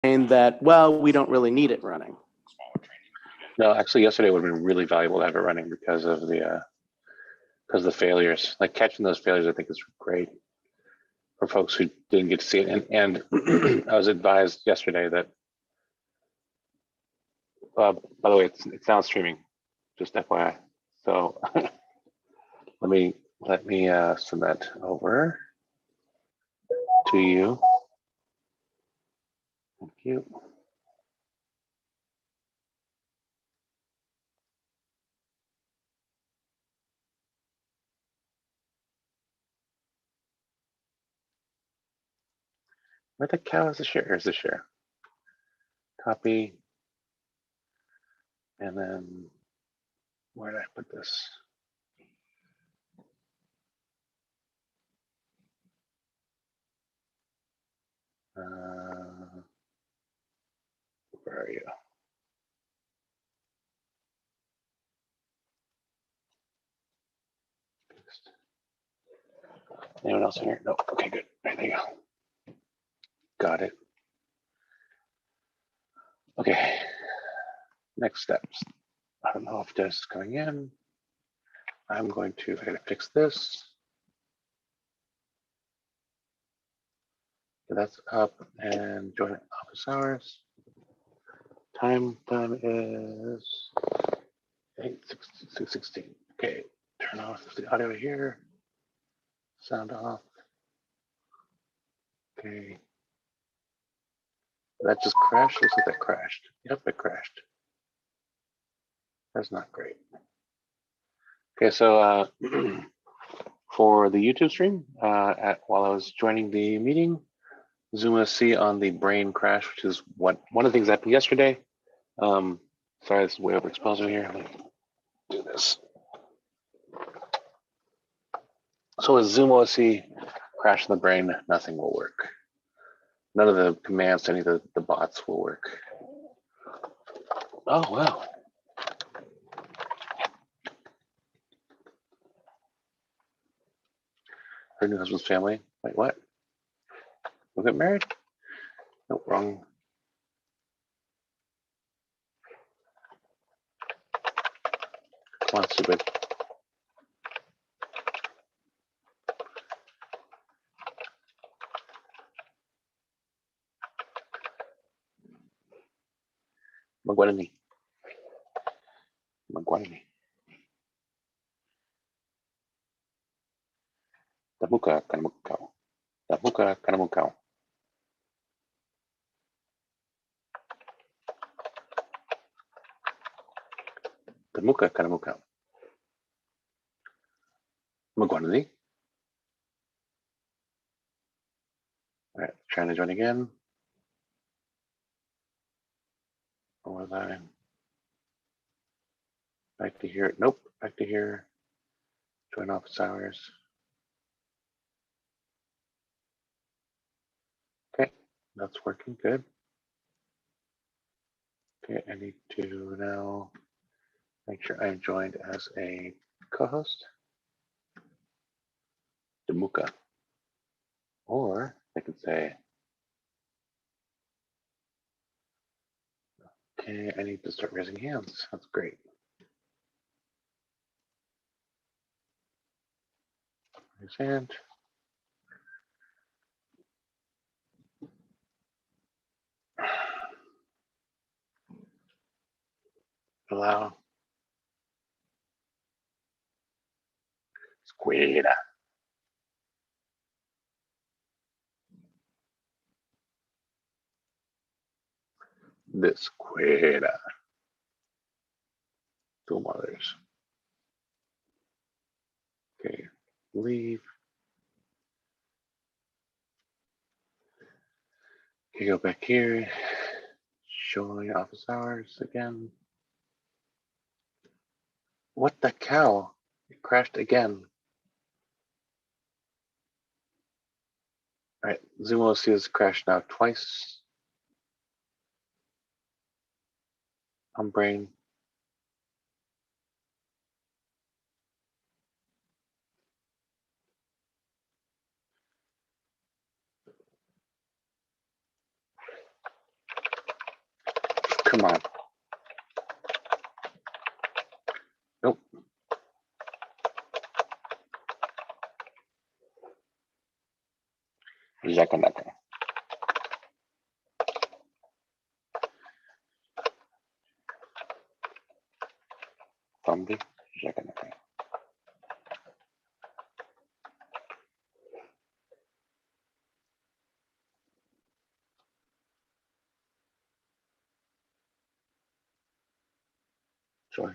that, well, we don't really need it running. No, actually, yesterday would have been really valuable to have it running because of the failures. Like catching those failures, I think is great for folks who didn't get to see it. And I was advised yesterday that, by the way, it's now streaming, just FYI. So let me send that over to you. Thank you. Where the cow is the share? Here's the share. Copy. And then where did I put this? Where are you? Anyone else in here? No. Okay, good. There you go. Got it. Okay. Next steps. I don't know if this is coming in. I'm going to, I gotta fix this. So that's up and join office hours. Time is 8:16. Okay, turn off the audio here. Sound off. Okay. That just crashed. Looks like that crashed. Yep, it crashed. That's not great. Okay, so for the YouTube stream, while I was joining the meeting, ZoomOS on the brain crash, which is one of the things that happened yesterday. Sorry, this is way overexposure here. Let me do this. So with ZoomOS crash in the brain, nothing will work. None of the commands to any of the bots will work. Oh, wow. Her new husband's family. Wait, what? We'll get married? Nope, wrong. Come on, stupid. Maguanini. Tamuka Kanamukau. Tamuka Kanamukau. Tamuka Kanamukau. Maguanini. All right, trying to join again. Or was I? Back to here. Nope, back to here. Join office hours. Okay, that's working good. Okay, I need to now make sure I'm joined as a co-host. Demuka. Or I could say, okay, I need to start raising hands. That's great. Raise hand. Allow. Squida. This Squida. Two mothers. Okay, leave. Okay, go back here. Showing office hours again. What the cow? It crashed again. All right, ZoomOS has crashed now twice. On brain. Come on. Nope. Jakanaka. Thumbie. Jakanaka. Join.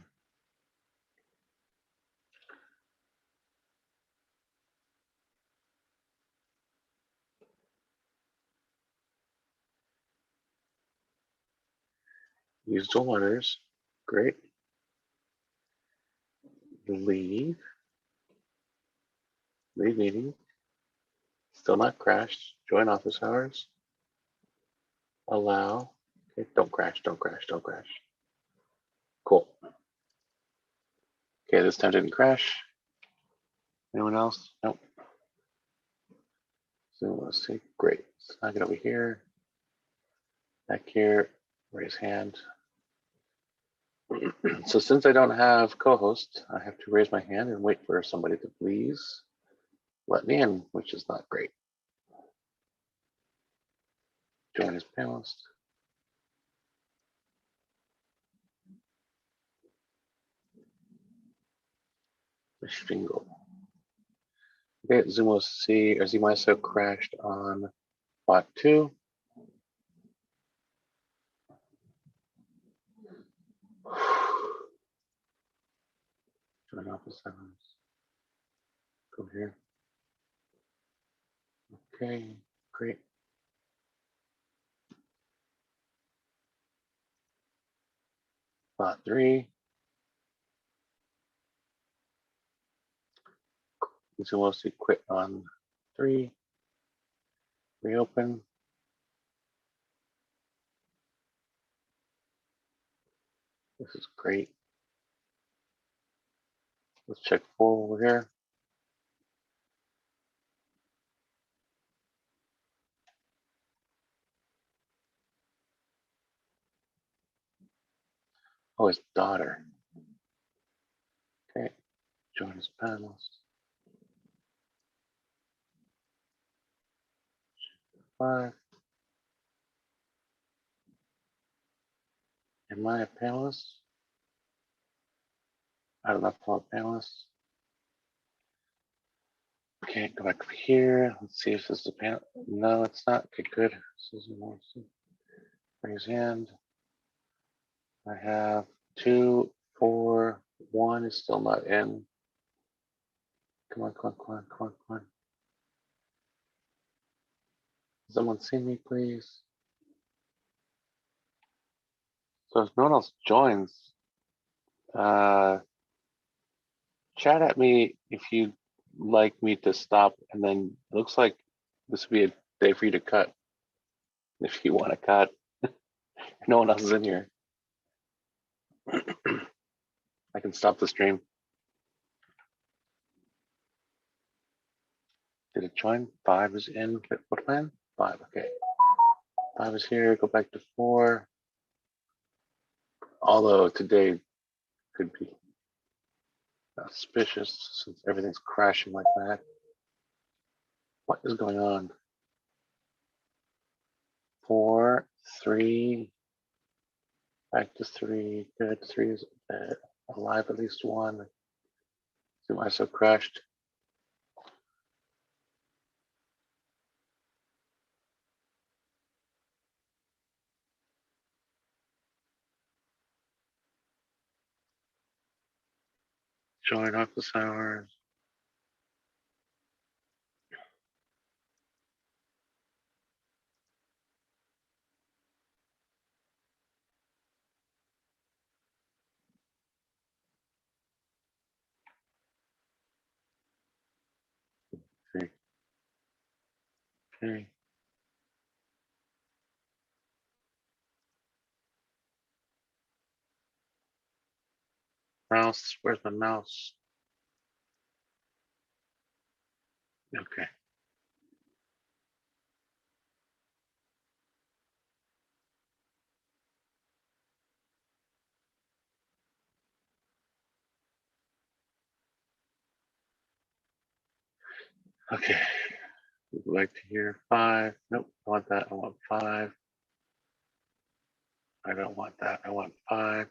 Use the letters. Great. Leave. Leave meeting. Still not crashed. Join office hours. Allow. Okay, don't crash, don't crash, don't crash. Cool. Okay, this time didn't crash. Anyone else? Nope. So let's see. Great. So I get over here. Back here. Raise hand. So since I don't have co-host, I have to raise my hand and wait for somebody to please let me in, which is not great. Join as panelist. Shingle. Okay, Zoom OC or ZMISO crashed on bot 2. Join office hours. Go here. Okay, great. Bot 3. Zoom OC quit on 3. Reopen. This is great. Let's check 4 over here. Oh, his daughter. Okay, join as panelist. 5. Am I a panelist? I don't know if I'm a panelist. Okay, go back over here. Let's see if this is a panel. No, it's not. Okay, good. Susan wants to raise hand. I have 2, 4, 1 is still not in. Come on, come on, come on, come on, come on. Someone see me, please? So if no one else joins, chat at me if you'd like me to stop, and then it looks like this would be a day for you to cut. If you want to cut, no one else is in here. I can stop the stream. Did it join? 5 is in. What plan? 5, okay. 5 is here, go back to 4. Although today could be auspicious since everything's crashing like that. What is going on? 4, 3, back to 3, good. 3 is alive, at least 1. Zoom ISO crashed. Join office hours. Okay. Okay. Mouse, where's my mouse? Okay. Okay. Would like to hear 5. Nope, I want that. I want 5. I don't want that. I want 5.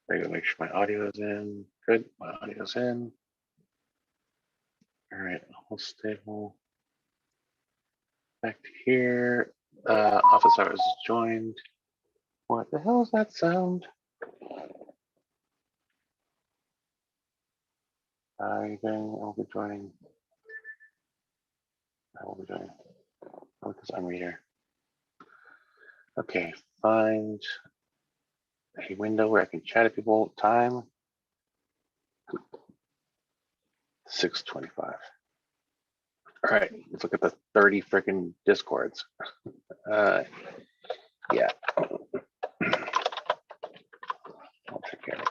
I gotta make sure my audio is in. Good, my audio's in. All right, hold stable. Back to here. Office hours is joined. What the hell is that sound? I'll be joining. I will be joining. Oh, because I'm reader. Okay, find a window where I can chat at people. Time 6:25. All right, let's look at the 30 freaking discords. Yeah, I'll take care of it.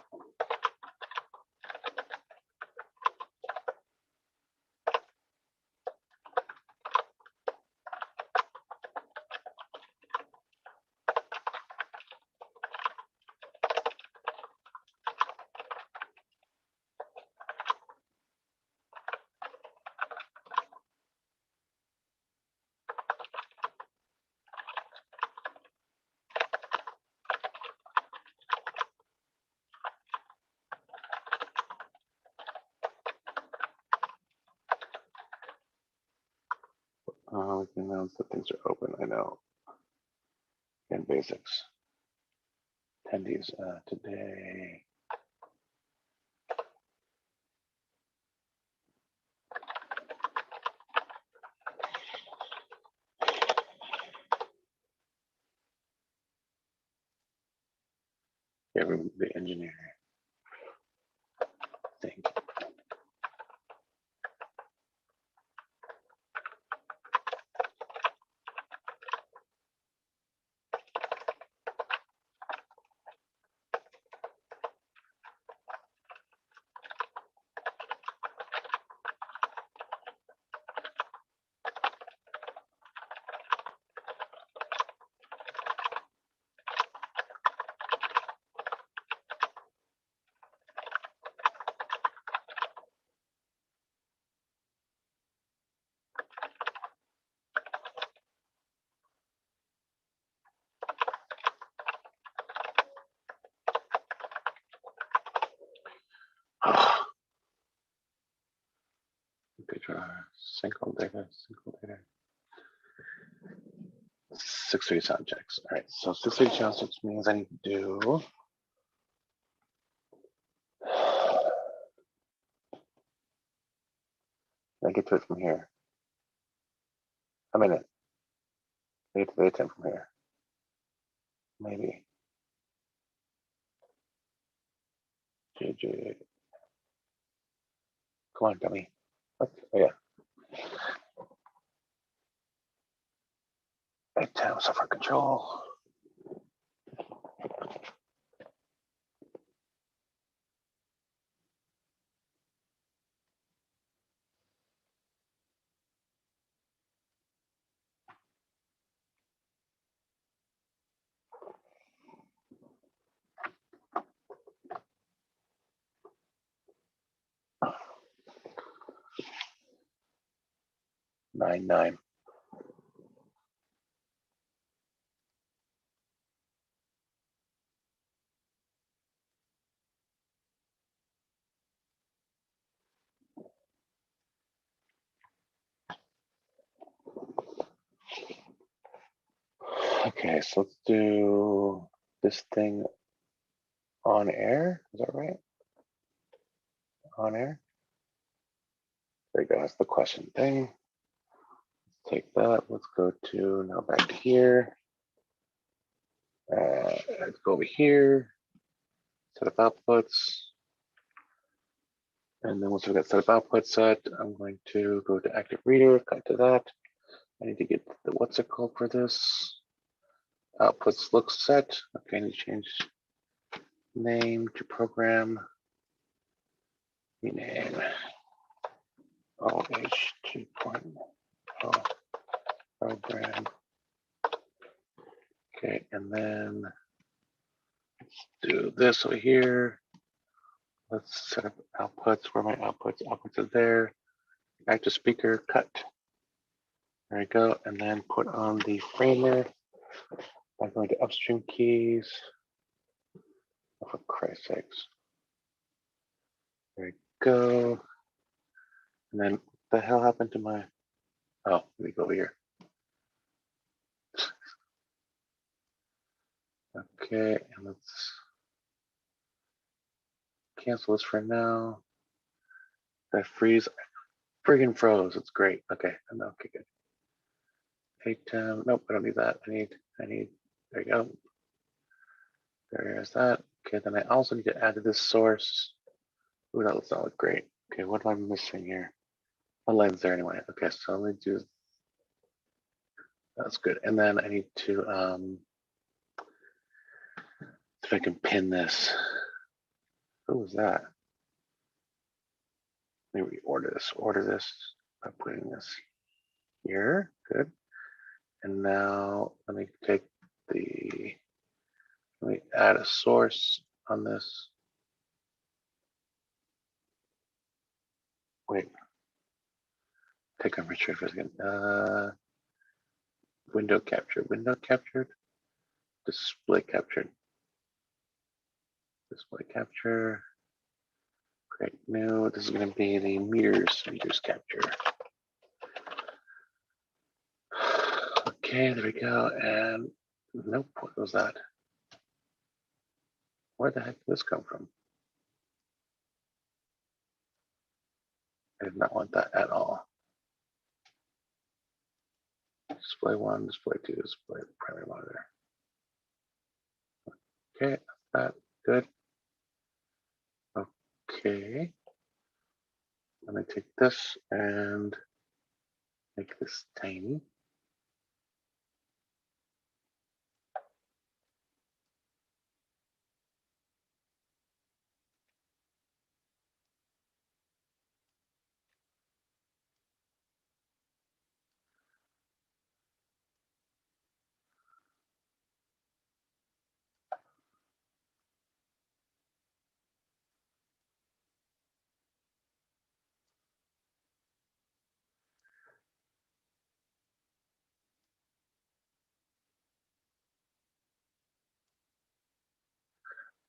We can announce that things are open. I know. And basics. Attendees today. The engineer. Thank you. Single data. 6:30 sound checks. All right, so 6:30 sound checks means I need to do. I get to it from here. I'm in it. I get to the attempt from here. Maybe. JJ. Come on, dummy. What? Oh, yeah. Item software control. Nine. Okay, so let's do this thing on air. Is that right? On air. There you go. That's the question thing. Let's take that. Let's go to now back to here. Let's go over here. Set up outputs. And then once we've got set up output set, I'm going to go to active reader, cut to that. I need to get the what's it called for this? Outputs look set. Okay, I need to change name to program. Rename OH 2.0 program. Okay, and then let's do this over here. Let's set up outputs. Where are my outputs? Outputs are there. active speaker cut. There we go. And then put on the framer. I'm going to upstream keys. Oh, for Christ's sakes. There we go. And then what the hell happened to my, oh, let me go over here. Okay, and let's cancel this for now. That freeze, friggin' froze. It's great. Okay, okay, good. Nope, I don't need that. I need, there you go. There's that. Okay, then I also need to add to this source. Ooh, that looks not look great. Okay, what am I missing here? My line's there anyway. Okay, so let me do, that's good. And then I need to, if I can pin this. Who was that? Let me order this by putting this here. Good. And now let me take the, let me add a source on this. Wait, take on Richard for a second. Window captured, display captured, display capture. Create new. This is going to be the meters capture. Okay, there we go. And nope, what was that? Where the heck did this come from? I did not want that at all. Display one, display two, display primary monitor. Okay, that good. Okay. Let me take this and make this tiny.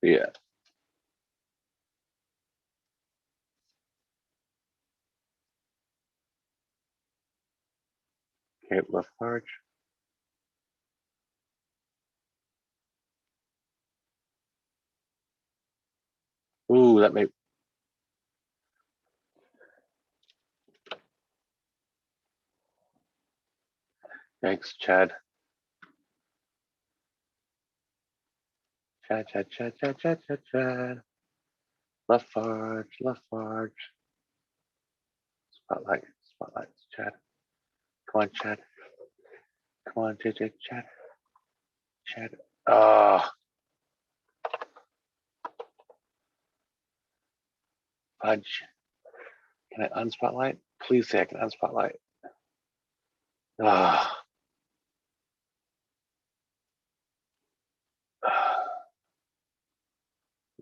Yeah. Okay, left large. Ooh, that may. Thanks, Chad. Chad. Left large. Spotlight, Chad. Come on, Chad. Come on, JJ, Chad. Oh, fudge. Can I unspotlight? Please say I can unspotlight. Ah.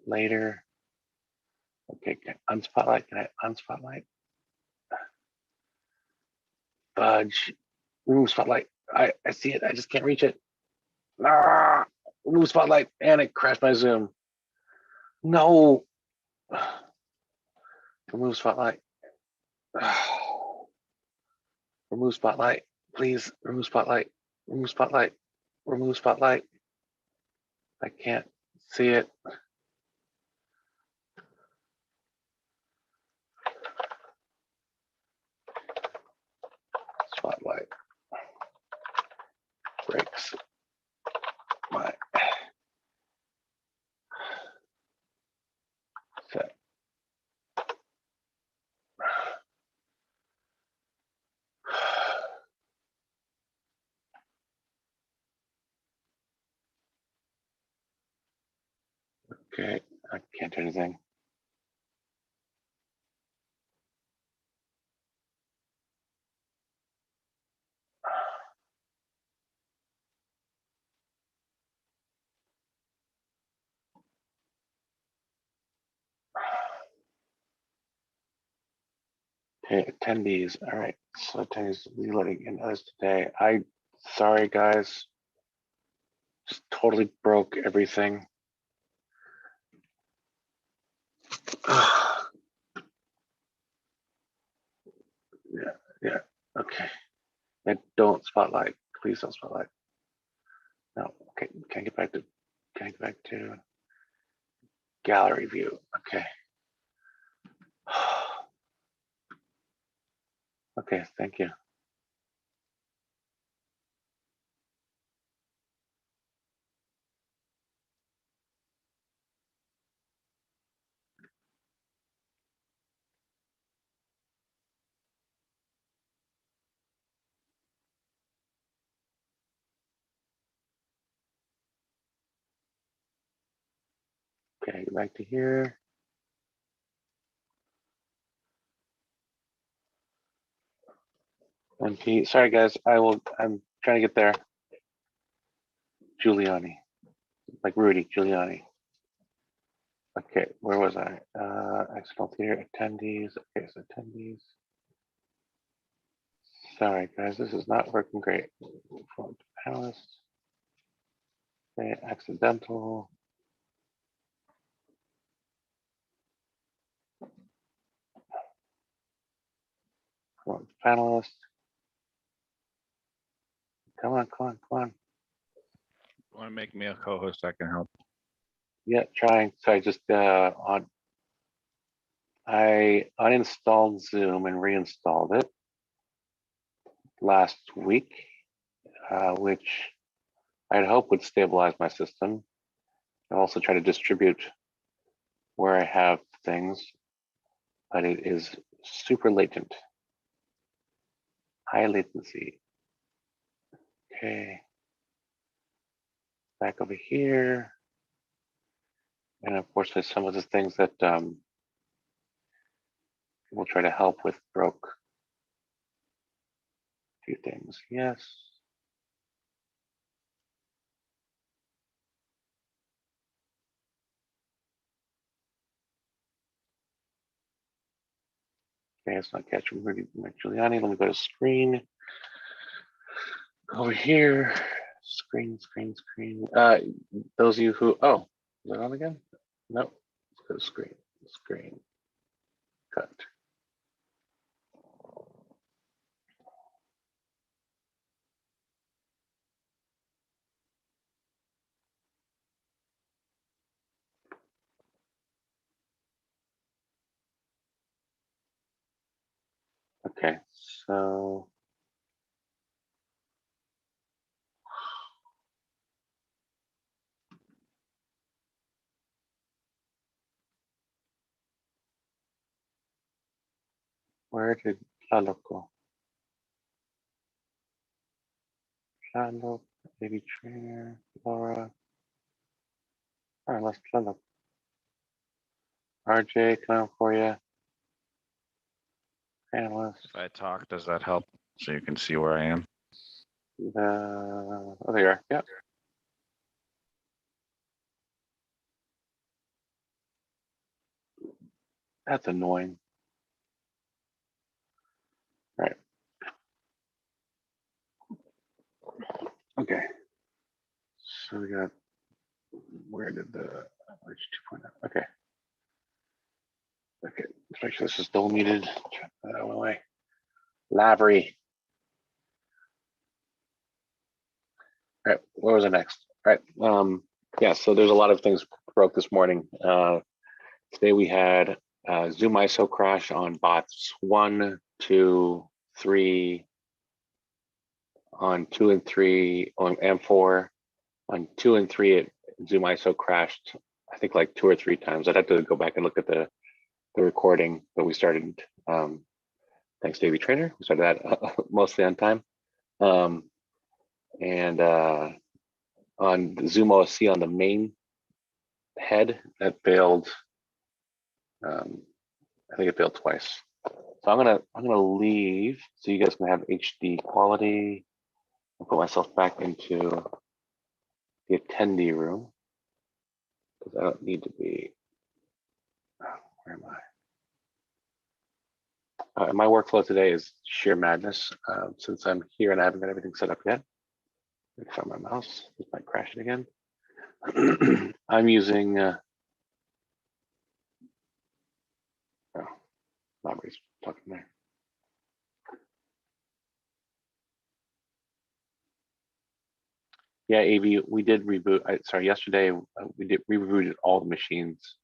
Later. Okay, can I unspotlight? Can I unspotlight? Fudge. Remove spotlight. I see it. I just can't reach it. Ah, remove spotlight. And it crashed my Zoom. No. Remove spotlight. Remove spotlight. Please remove spotlight. Remove spotlight. Remove spotlight. I can't see it. Spotlight breaks my set. Okay, I can't do anything. Okay, attendees. All right. So attendees letting in others today. Sorry guys. Just totally broke everything. Yeah. Okay. And don't spotlight. Please don't spotlight. No. Okay. Can't get back to gallery view. Okay. Okay. Thank you. Okay. Back to here. MP. Sorry guys. I'm trying to get there. Giuliani. Like Rudy Giuliani. Okay, where was I? External theater attendees. Okay, so attendees. Sorry, guys, this is not working great. Phone to panelists. Okay, accidental. Phone to panelists. Come on, come on, come on. Want to make me a co-host? I can help. Yeah, trying. So I uninstalled Zoom and reinstalled it last week, which I'd hope would stabilize my system. I also try to distribute where I have things, but it is super latent. High latency. Okay. Back over here. And of course, there's some of the things that we'll try to help with broke. A few things, yes. Okay, it's not catching Rudy Giuliani. Let me go to screen. Over here, screen. Those of you who, oh, is it on again? No, let's go to screen, cut. Okay, so where did Lalo go? Lalo, baby trainer, Laura. I lost Lalo. RJ, coming for you. Analyst. If I talk, does that help? So you can see where I am. Oh, there you are. Yep. That's annoying. All right. Okay. So we got, where did the, which 2.0? Okay. Okay. Let's make sure this is still muted. Check that out away. Lavery. All right. Where was I next? All right. Yeah. So there's a lot of things broke this morning. Today we had Zoom ISO crash on bots 1, 2, 3, on 2 and 3, on M4, on 2 and 3, Zoom ISO crashed, I think like 2 or 3 times. I'd have to go back and look at the recording, but we started, thanks Davey Trainer, we started that mostly on time. And on the Zoom OSC on the main head, that failed, I think it failed twice. So I'm gonna leave so you guys can have HD quality. I'll put myself back into the attendee room because I don't need to be. Where am I? My workflow today is sheer madness. Since I'm here and I haven't got everything set up yet. Let me find my mouse. This might crash it again. I'm using. Oh, nobody's talking there. Yeah, AV, we did reboot. Sorry, yesterday we rebooted all the machines.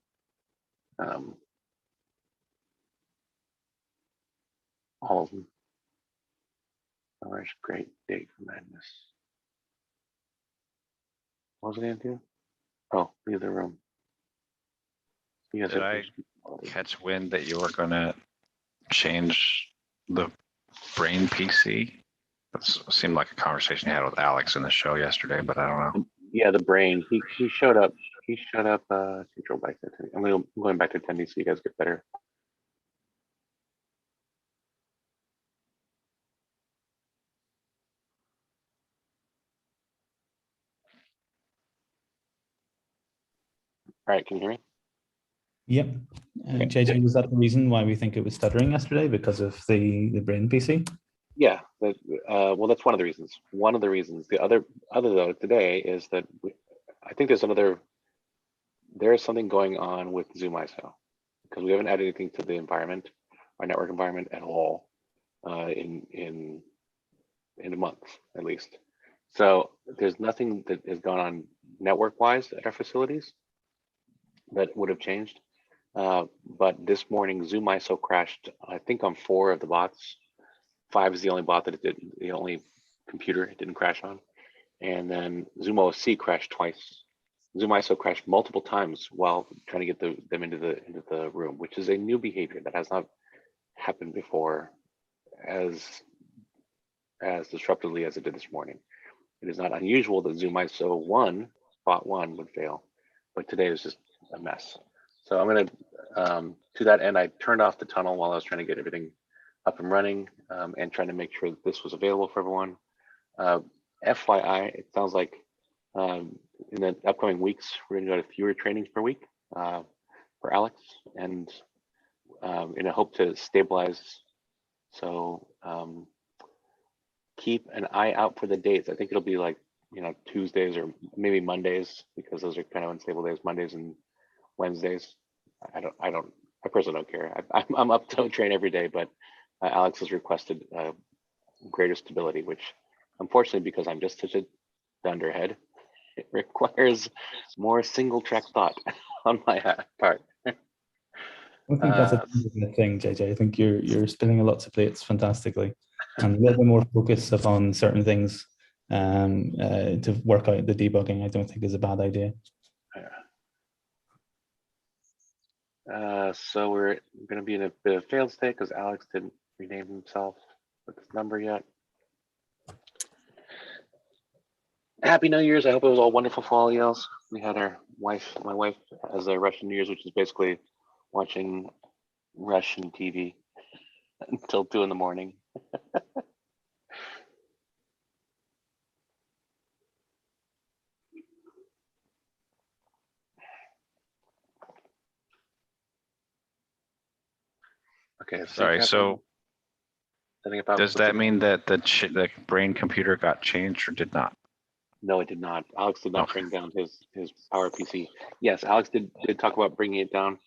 All of them. Oh, there's a great date for madness. What was I gonna do? Oh, leave the room. You guys Did have I catch wind that you were gonna change the brain PC? That seemed like a conversation you had with Alex in the show yesterday, but I don't know. Yeah, the brain. He showed up. He showed up. Control back to attendee. I'm going back to attendee so you guys get better. All right, can you hear me? Yep. Okay. JJ, was that the reason why we think it was stuttering yesterday, because of the brain PC? Yeah, well, that's one of the reasons. One of the reasons. The other though today is that I think there is something going on with Zoom ISO because we haven't added anything to the environment, our network environment at all, in a month at least. So there's nothing that has gone on network-wise at our facilities that would have changed. But this morning, Zoom ISO crashed, I think, on 4 of the bots. 5 is the only bot that it didn't, the only computer it didn't crash on. And then Zoom OSC crashed twice. Zoom ISO crashed multiple times while trying to get them into the room, which is a new behavior that has not happened before as disruptively as it did this morning. It is not unusual that Zoom ISO 1, bot 1 would fail, but today was just a mess. So I'm gonna, to that end, I turned off the tunnel while I was trying to get everything up and running and trying to make sure that this was available for everyone. FYI, it sounds like in the upcoming weeks, we're gonna go to fewer trainings per week for Alex and in a hope to stabilize. So keep an eye out for the dates. I think it'll be like, Tuesdays or maybe Mondays, because those are kind of unstable days, Mondays and Wednesdays. I personally don't care. I'm up to train every day, but Alex has requested greater stability, which unfortunately, because I'm just such a dunderhead, it requires more single track thought on my part. I think that's a good thing, JJ. I think you're spinning a lot of plates fantastically, and a little bit more focus upon certain things to work out the debugging. I don't think is a bad idea. So we're going to be in a bit of failed state because Alex didn't rename himself with his number yet. Happy New Year's. I hope it was all wonderful for all y'all. We had my wife has a Russian New Year's, which is basically watching Russian TV until 2 in the morning. Okay. Sorry, so does that mean that the brain computer got changed or did not? No, it did not. Alex did not bring down his Power PC. Yes, Alex did talk about bringing it down.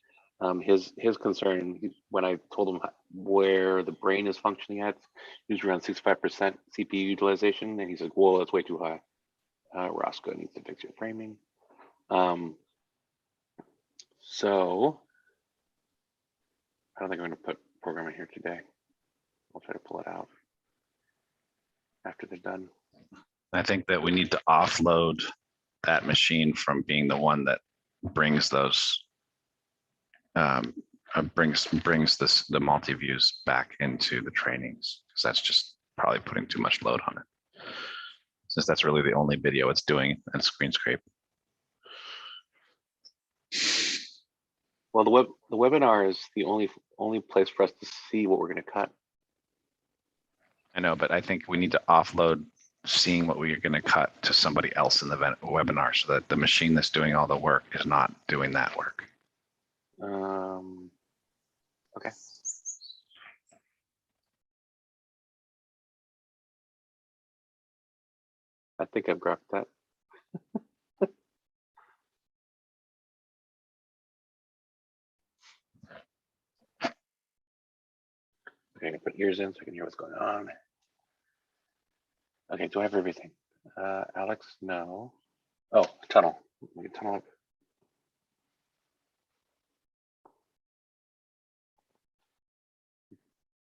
His concern when I told him where the brain is functioning at, he was around 65% CPU utilization, and he said, "Whoa, that's way too high." Roscoe needs to fix your framing. So I don't think I'm going to put program in here today. I'll try to pull it out after they're done. I think that we need to offload that machine from being the one that brings those brings the multi-views back into the trainings, because that's just probably putting too much load on it, since that's really the only video it's doing and screen scrape. Well, the webinar is the only place for us to see what we're going to cut. I know, but I think we need to offload seeing what we're going to cut to somebody else in the webinar, so that the machine that's doing all the work is not doing that work. Okay. I think I've graphed that. Okay, I'm gonna put ears in so I can hear what's going on. Okay, do I have everything? Alex, no. Oh, tunnel. Let me tunnel up.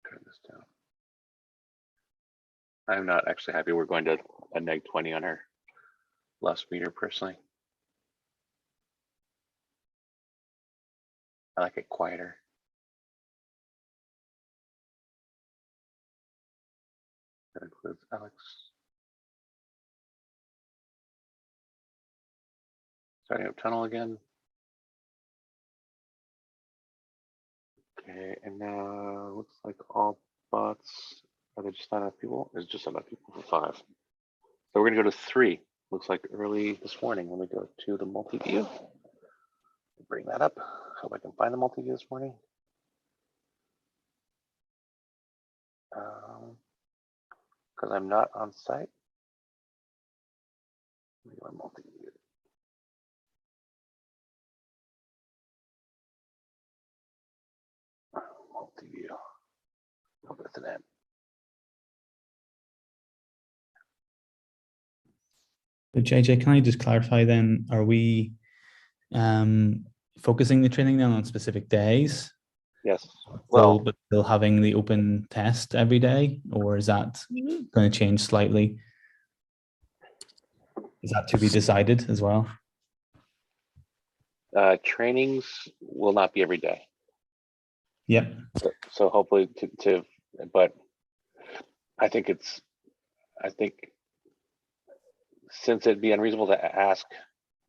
Turn this down. I'm not actually happy we're going to a neg 20 on our last meter personally. I like it quieter. That includes Alex. Starting up tunnel again. Okay, and now looks like all bots. Are there just not enough people? There's just enough people for 5. So we're gonna go to 3. Looks like early this morning. Let me go to the multi-view. Bring that up. Hope I can find the multi-view this morning. Because I'm not on site. Let me go to multi-view. Multi-view. Hope that's an M. So JJ, can I just clarify then, are we focusing the training then on specific days? Yes. Well, But still having the open test every day, or is that going to change slightly? Is that to be decided as well? trainings will not be every day. Yep. So hopefully but I think since it'd be unreasonable to ask,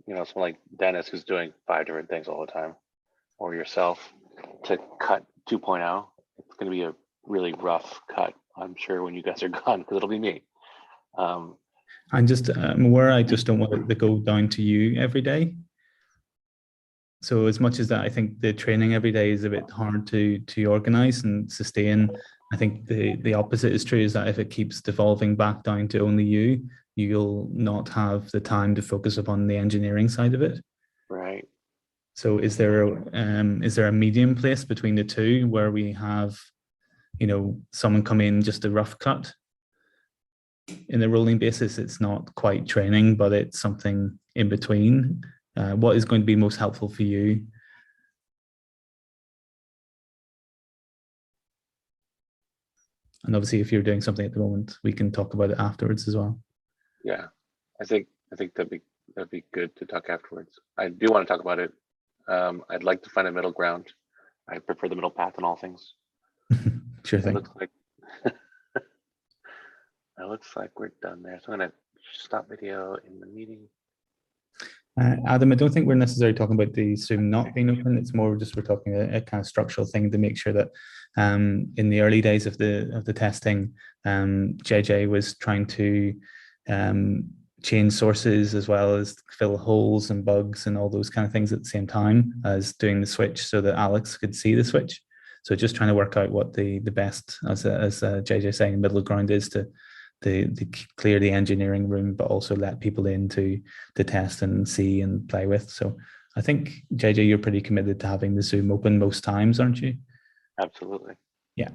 someone like Dennis who's doing 5 different things all the time, or yourself, to cut 2.0, it's going to be a really rough cut, I'm sure, when you guys are gone, because it'll be me. I'm just aware I just don't want it to go down to you every day. So as much as that, I think the training every day is a bit hard to organize and sustain. I think the opposite is true, is that if it keeps devolving back down to only you, you'll not have the time to focus upon the engineering side of it. Right. So is there a medium place between the two where we have, someone come in just a rough cut? In a rolling basis, it's not quite training, but it's something in between. What is going to be most helpful for you? And obviously, if you're doing something at the moment, we can talk about it afterwards as well. Yeah, I think that'd be good to talk afterwards. I do want to talk about it. I'd like to find a middle ground. I prefer the middle path in all things. Sure thing. It looks like we're done there. So I'm gonna stop video in the meeting. Adam, I don't think we're necessarily talking about the Zoom not being open. It's more just we're talking a kind of structural thing to make sure that in the early days of the testing, JJ was trying to change sources as well as fill holes and bugs and all those kind of things at the same time as doing the switch so that Alex could see the switch. So just trying to work out what the best, as JJ saying, middle ground is to clear the engineering room, but also let people in to test and see and play with. So I think, JJ, you're pretty committed to having the Zoom open most times, aren't you? Absolutely. Yeah.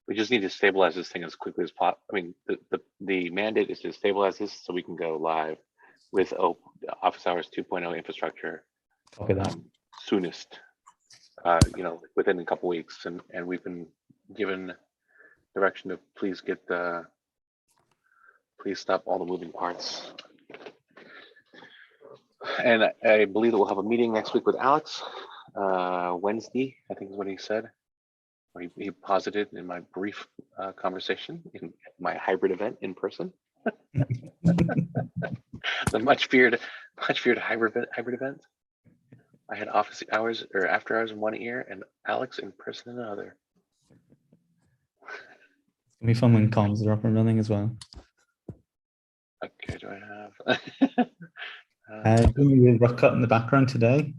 We just need to stabilize this thing as quickly as possible. I mean, the mandate is to stabilize this so we can go live with Office Hours 2.0 infrastructure soonest. Within a couple weeks, and we've been given direction to please stop all the moving parts. And I believe that we'll have a meeting next week with Alex, Wednesday, I think is what he said, or he posited in my brief conversation in my hybrid event in person. The much feared hybrid event. I had office hours or after hours in one ear and Alex in person in another. It's gonna be fun when comms are up and running as well. Okay, do I have? Doing the rough cut in the background today.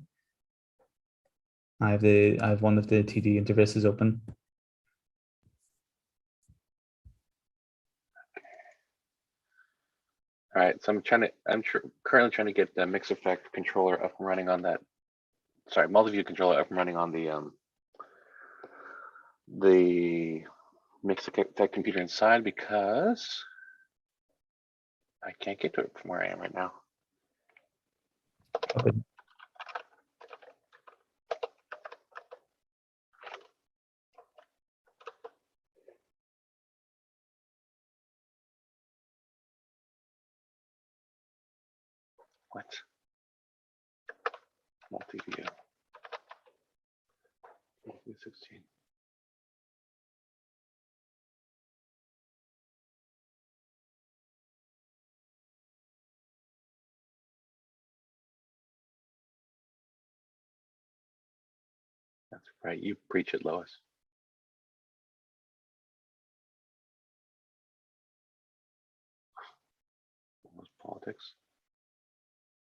I have one of the TD interfaces open. All right, so currently trying to get the Mix Effect controller up and running on that. Sorry, multi-view controller up and running on the Mix Effect computer inside because I can't get to it from where I am right now. Okay. What? Multi-view. Multi 16. That's right. You preach it, Lois. What was politics?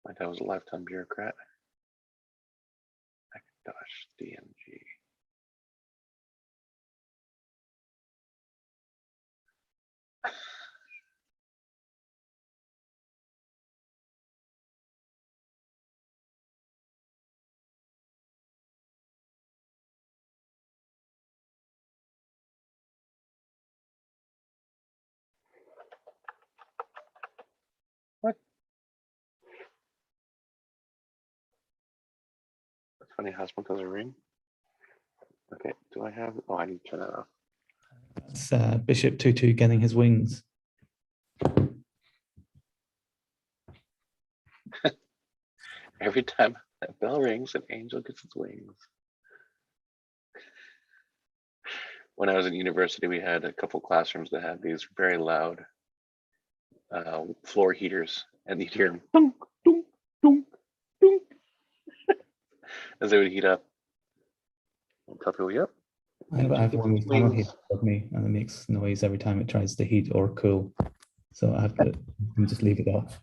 My dad was a lifetime bureaucrat. Macintosh, DMG. What? That's funny. How smoke does a ring. Okay. Do I have? Oh, I need to turn that off. That's Bishop 2-2 getting his wings. Every time that bell rings, an angel gets its wings. When I was in university, we had a couple classrooms that had these very loud floor heaters, and you'd hear them dunk, dunk, dunk, dunk, as they would heat up. And tell people, yep. I have one with tunnel heat above me, and it makes noise every time it tries to heat or cool. So I have to just leave it off.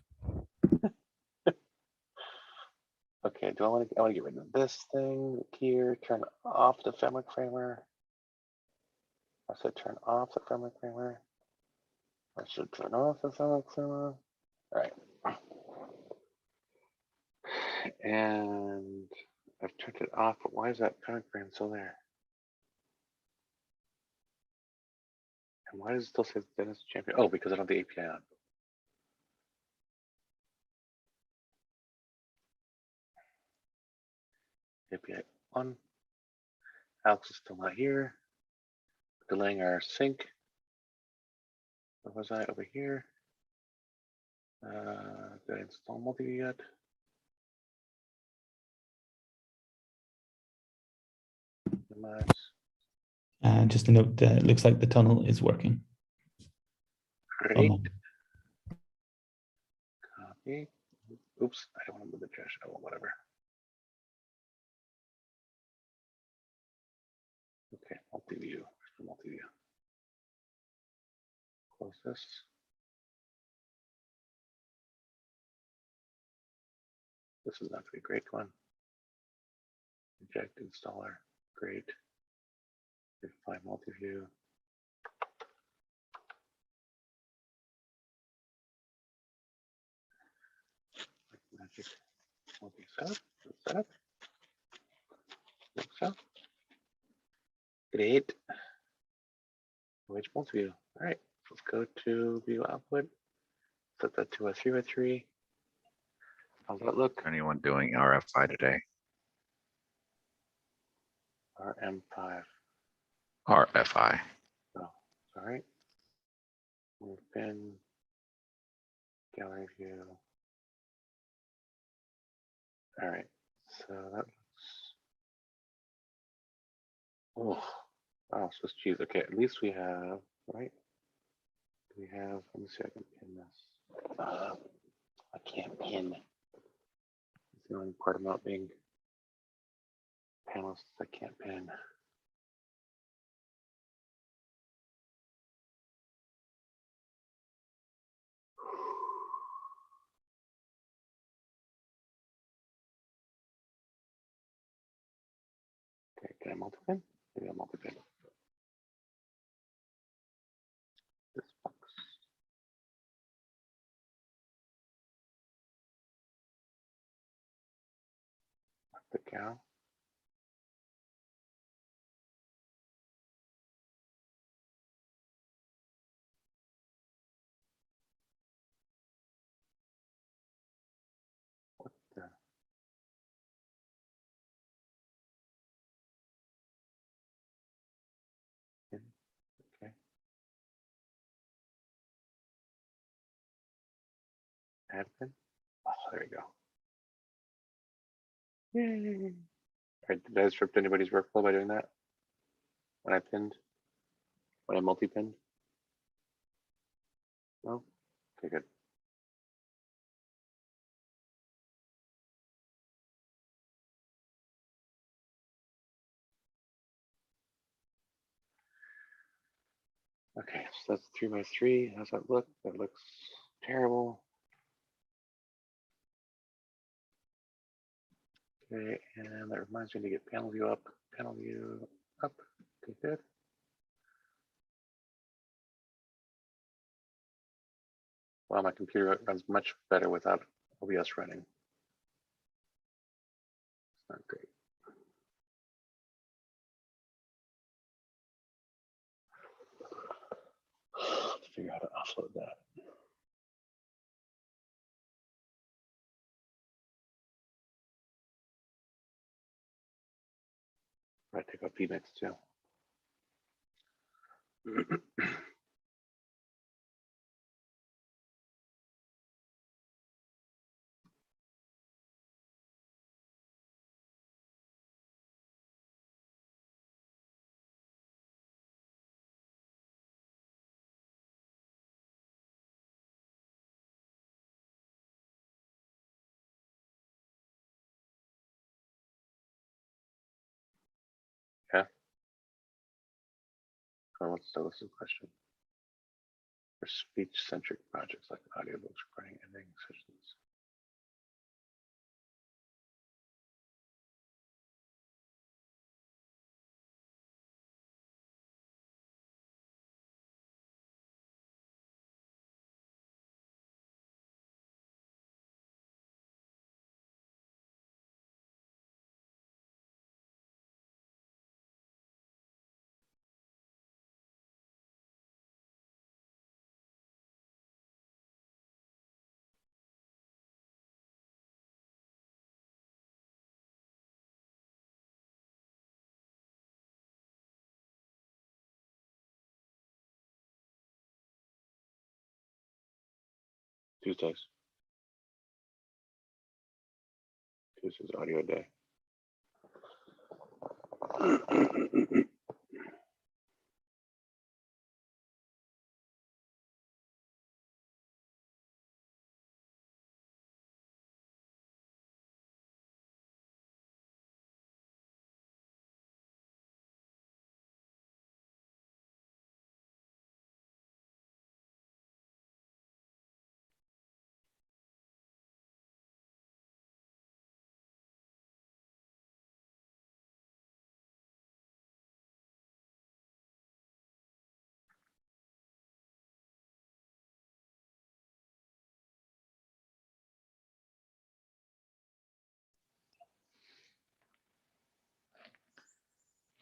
Okay, I want to get rid of this thing here, turn off the Fenwick framer. I said turn off the Fenwick framer. I should turn off the Fenwick framer. All right. And I've turned it off, but why is that Fenwick frame still there? And why does it still say Dennis Champion? Oh, because I don't have the API on. API on. Alex is still not here. Delaying our sync. Where was I? Over here. Did I install multi yet? Just a note, it looks like the tunnel is working. Great. Copy. Oops, I don't want to move the trash. Oh, whatever. Okay, multi-view. Multi-view. Close this. This is not a great one. Inject installer. Great. Find multi-view. Magic multi-setup. Setup. So great. Which multi-view? All right, let's go to view output. Set that to a 3x3. How's that look? Anyone doing RFI today? RM5. RFI. Oh, sorry. Move bin. Gallery view. All right, so that looks. Oh, wow, Swiss cheese. Okay, at least we have, right? We have, let me see if I can pin this. I can't pin. It's the only part about being panelists I can't pin. Okay, can I multi-pin? Maybe I'll multi-pin. This box. the cow. What the? Okay. Admin. Oh, there we go. Yay. All right, did I disrupt anybody's workflow by doing that? When I pinned? When I multi-pinned? No? Okay, good. Okay, so that's 3x3. How's that look? That looks terrible. Okay, and that reminds me to get panel view up. Panel view up. Okay, good. Wow, my computer runs much better without OBS running. It's not great. Let's figure out how to offload that. Right, take out PMix too. Okay. So what's the question? For speech-centric projects like audiobooks, recording, editing sessions. Tuesdays. Tuesday's audio day.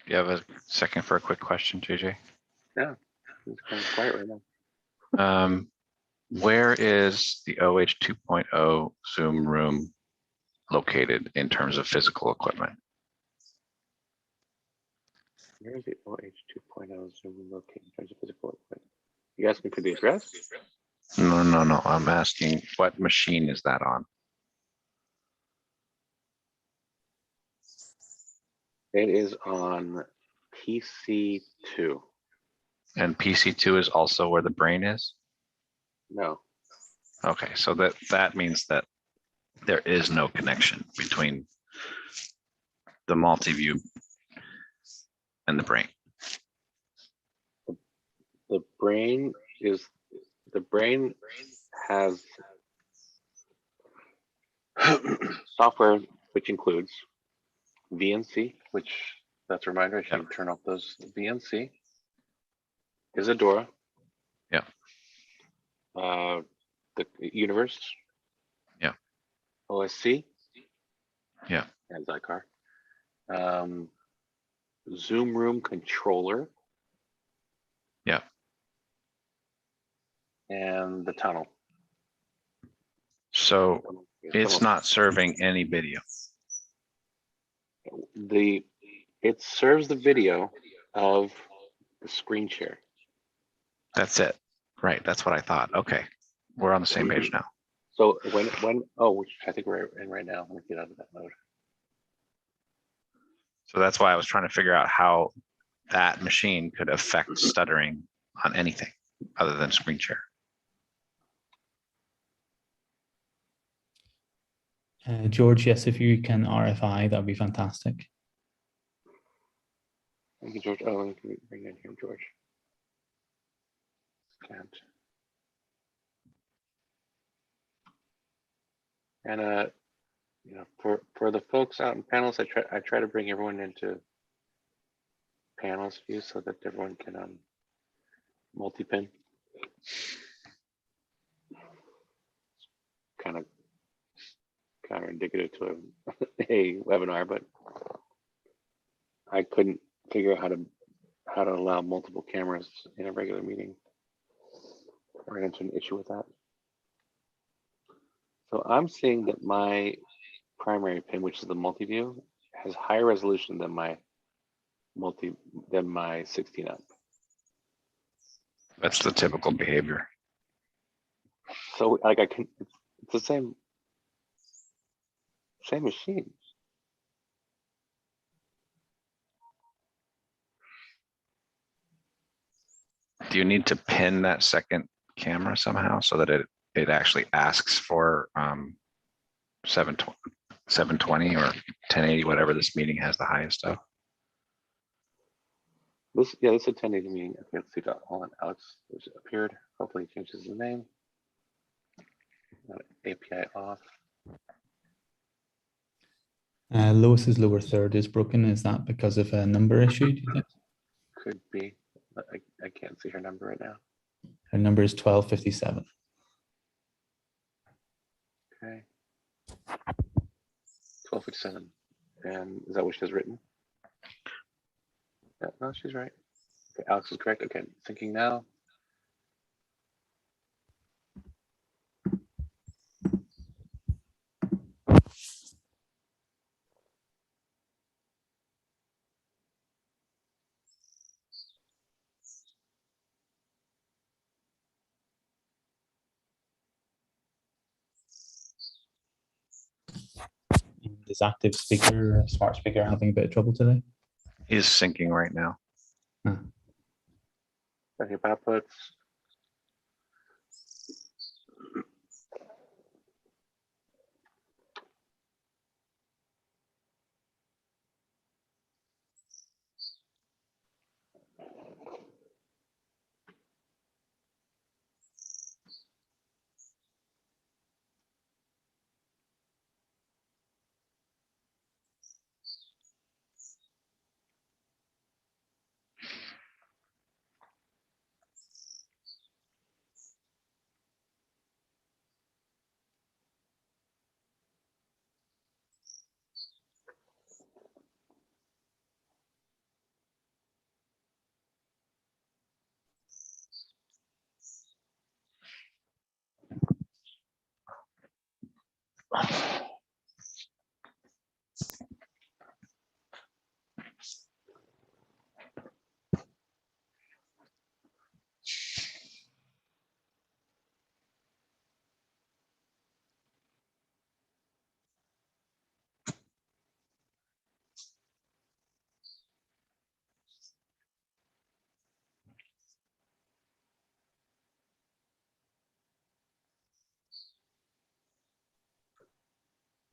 You have a second for a quick question, JJ? Yeah, it's kind of quiet right now. Where is the OH 2.0 Zoom room located in terms of physical equipment? Where is the OH 2.0 Zoom located in terms of physical equipment? You asking for the address? No. I'm asking what machine is that on? It is on PC2. And PC2 is also where the brain is? No. Okay, so that means that there is no connection between the multi-view and the brain. The brain has software which includes VNC, which that's a reminder I should turn off those. VNC, Isadora, Yeah. The Universe, Yeah. OSC, Yeah. and Zycar. Zoom room controller. Yeah. And the tunnel. So it's Tunnel. not serving any video. It serves the video of the screen share. That's it. Right. That's what I thought. Okay. We're on the same page now. So which I think we're in right now. Let me get out of that mode. So that's why I was trying to figure out how that machine could affect stuttering on anything other than screen share. George, yes, if you can RFI, that'd be fantastic. Thank you, George. Oh, let me bring in here, George. Can't. And you know, for the folks out in panels, I try to bring everyone into panels view so that everyone can multi-pin. Kind of counterindicative to a webinar, but I couldn't figure out how to allow multiple cameras in a regular meeting. I ran into an issue with that. So I'm seeing that my primary pin, which is the multi-view, has higher resolution than my 16 up. That's the typical behavior. So like it's the same machine. Do you need to pin that second camera somehow so that it actually asks for 720 or 1080, whatever this meeting has the highest of? This is a 1080 meeting. Okay, let's see. Hold on, Alex, which appeared. Hopefully, he changes the name. API off. Lois's lower third is broken. Is that because of a number issue, do you think? Could be. I can't see her number right now. Her number is 1257. Okay. 1257. And is that what she has written? Yeah, no, she's right. Okay, Alex is correct. Okay, thinking now. Is active speaker, smart speaker, having a bit of trouble today? He's syncing right now. Okay, outputs.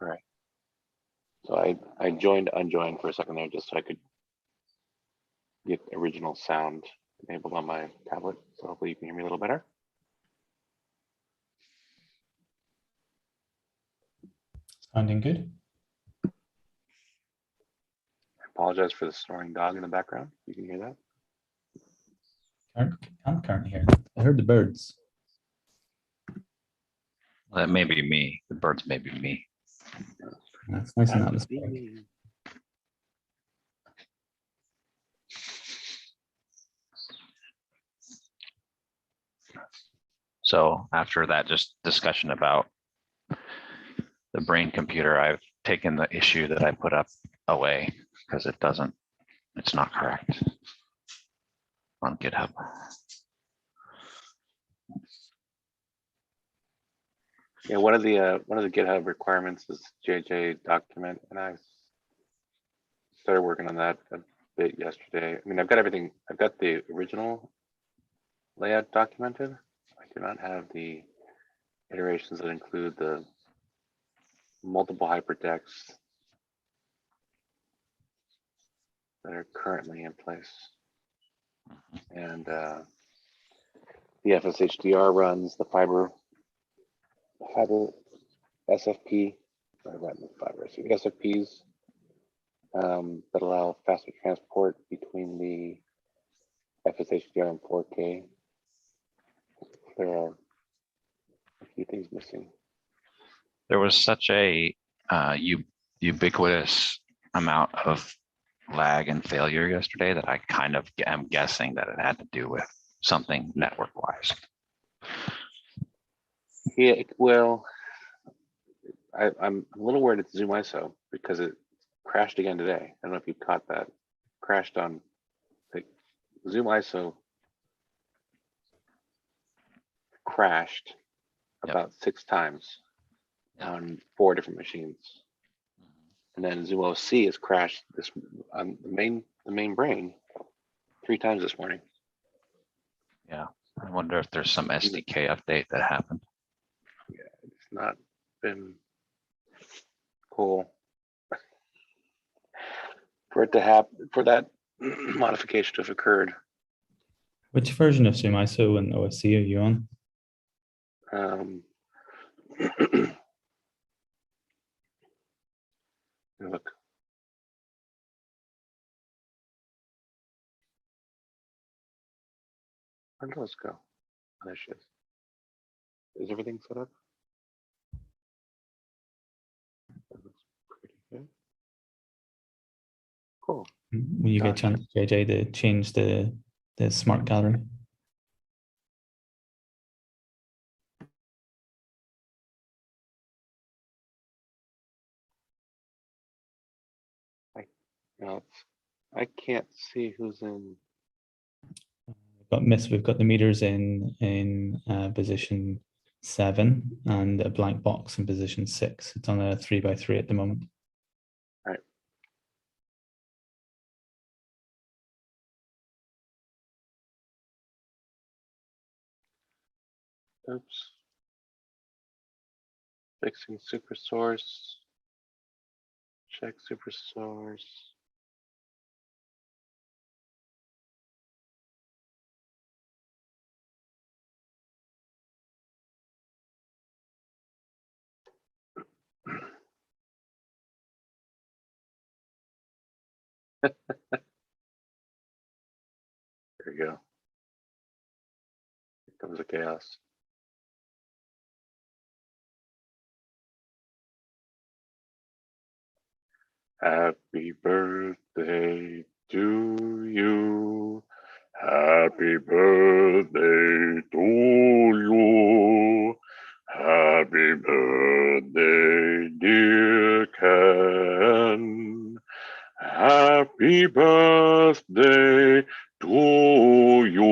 All right. So I unjoined for a second there just so I could get original sound enabled on my tablet. So hopefully you can hear me a little better. Sounding good. I apologize for the snoring dog in the background. You can hear that. Can't currently hear that. I heard the birds. That may be me. The birds may be me. It's nice and Happy atmospheric. being. So after that, just discussion about the brain computer, I've taken the issue that I put up away because it's not correct on GitHub. Yeah, one of the GitHub requirements is JJ document, and I started working on that a bit yesterday. I mean, I've got everything. I've got the original layout documented. I do not have the iterations that include the multiple hypertext that are currently in place, and the FSHDR runs the fiber SFP, SFPs that allow faster transport between the FSHDR and 4K. There are a few things missing. There was such a ubiquitous amount of lag and failure yesterday that I kind of am guessing that it had to do with something network-wise. Yeah, well, I'm a little worried it's Zoom ISO because it crashed again today. I don't know if you caught that. Crashed on the Zoom ISO crashed about 6 times on 4 different machines. And then Zoom OC has crashed this on the main brain 3 times this morning. Yeah, I wonder if there's some SDK update that happened. Yeah, it's not been cool for it to happen, for that modification to have occurred. Which version of Zoom ISO and OSC are you on? Look. Where did those go? Oh, there she is. Is everything set up? That looks pretty good. Cool. When you get a Gotcha. chance, JJ, to change the smart gallery. Now I can't see who's in. We've got the meters in position 7 and a blank box in position 6. It's on a 3x3 at the moment. All right. Oops. Fixing super source. Check super source. There you go. Here comes the chaos. Happy birthday to you. Happy birthday to you. Happy birthday, dear Ken. Happy birthday to you.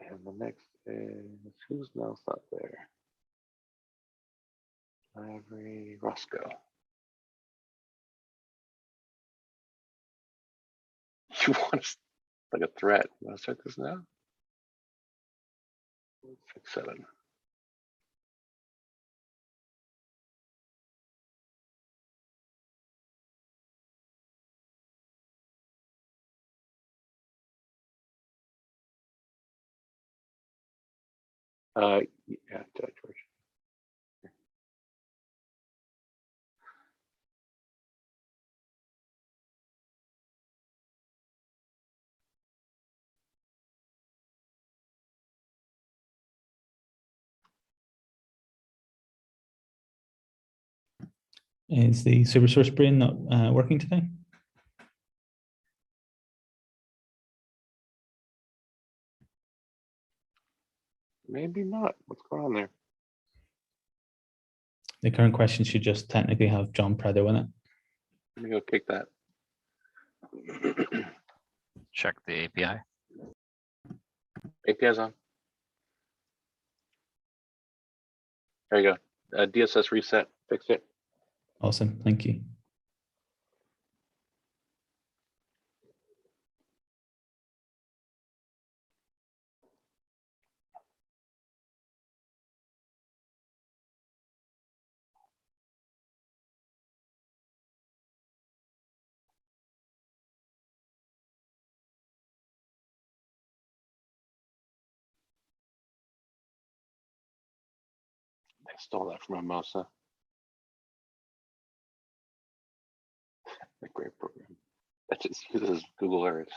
And the next is who's else up there? Library Roscoe. You want to like a threat? You want to start this now? 6-7. Yeah, George. Is the SuperSource brain not working today? Maybe not. What's going on there? The current question should just technically have John Predo in it. Let me go kick that. Check the API. API's on. There you go. DSS reset. Fix it. Awesome, thank you. I stole that from Mimosa. A great program that just uses Google Earth.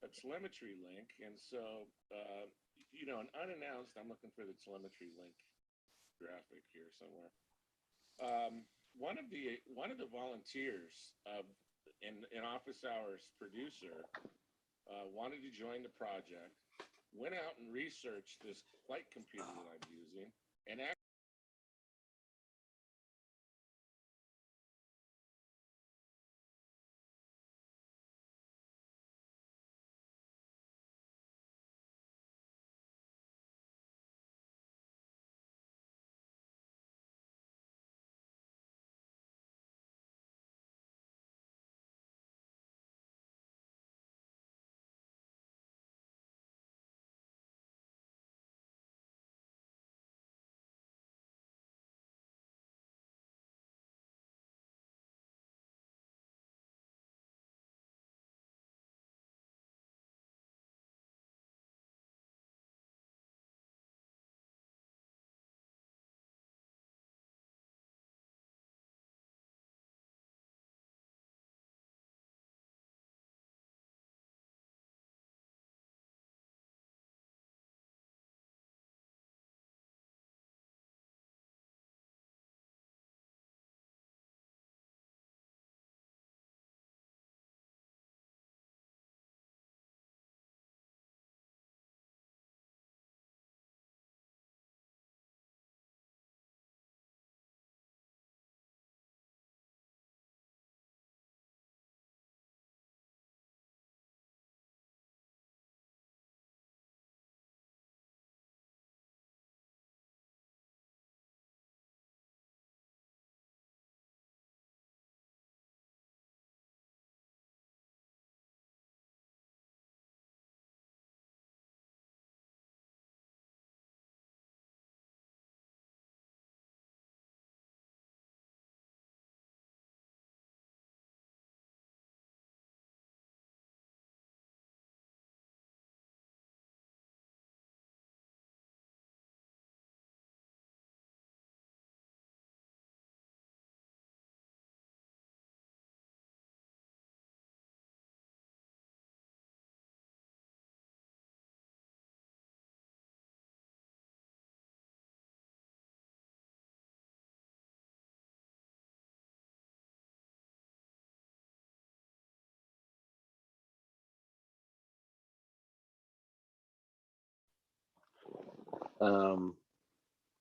A telemetry link, and so you know, an unannounced. I'm looking for the telemetry link graphic here somewhere. One of the volunteers in office hours producer wanted to join the project, went out and researched this flight computer that I'm using, and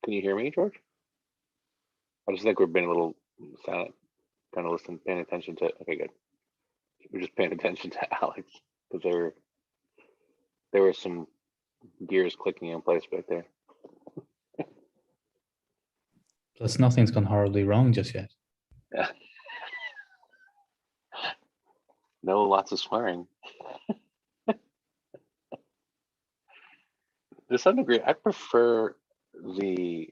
Can you hear me, George? I just think we're being a little silent, kind of listening, paying attention to. Okay, good. We're just paying attention to Alex because there were some gears clicking in place back there. Plus, nothing's gone horribly wrong just yet. Yeah. No, lots of swearing. To some degree, I prefer the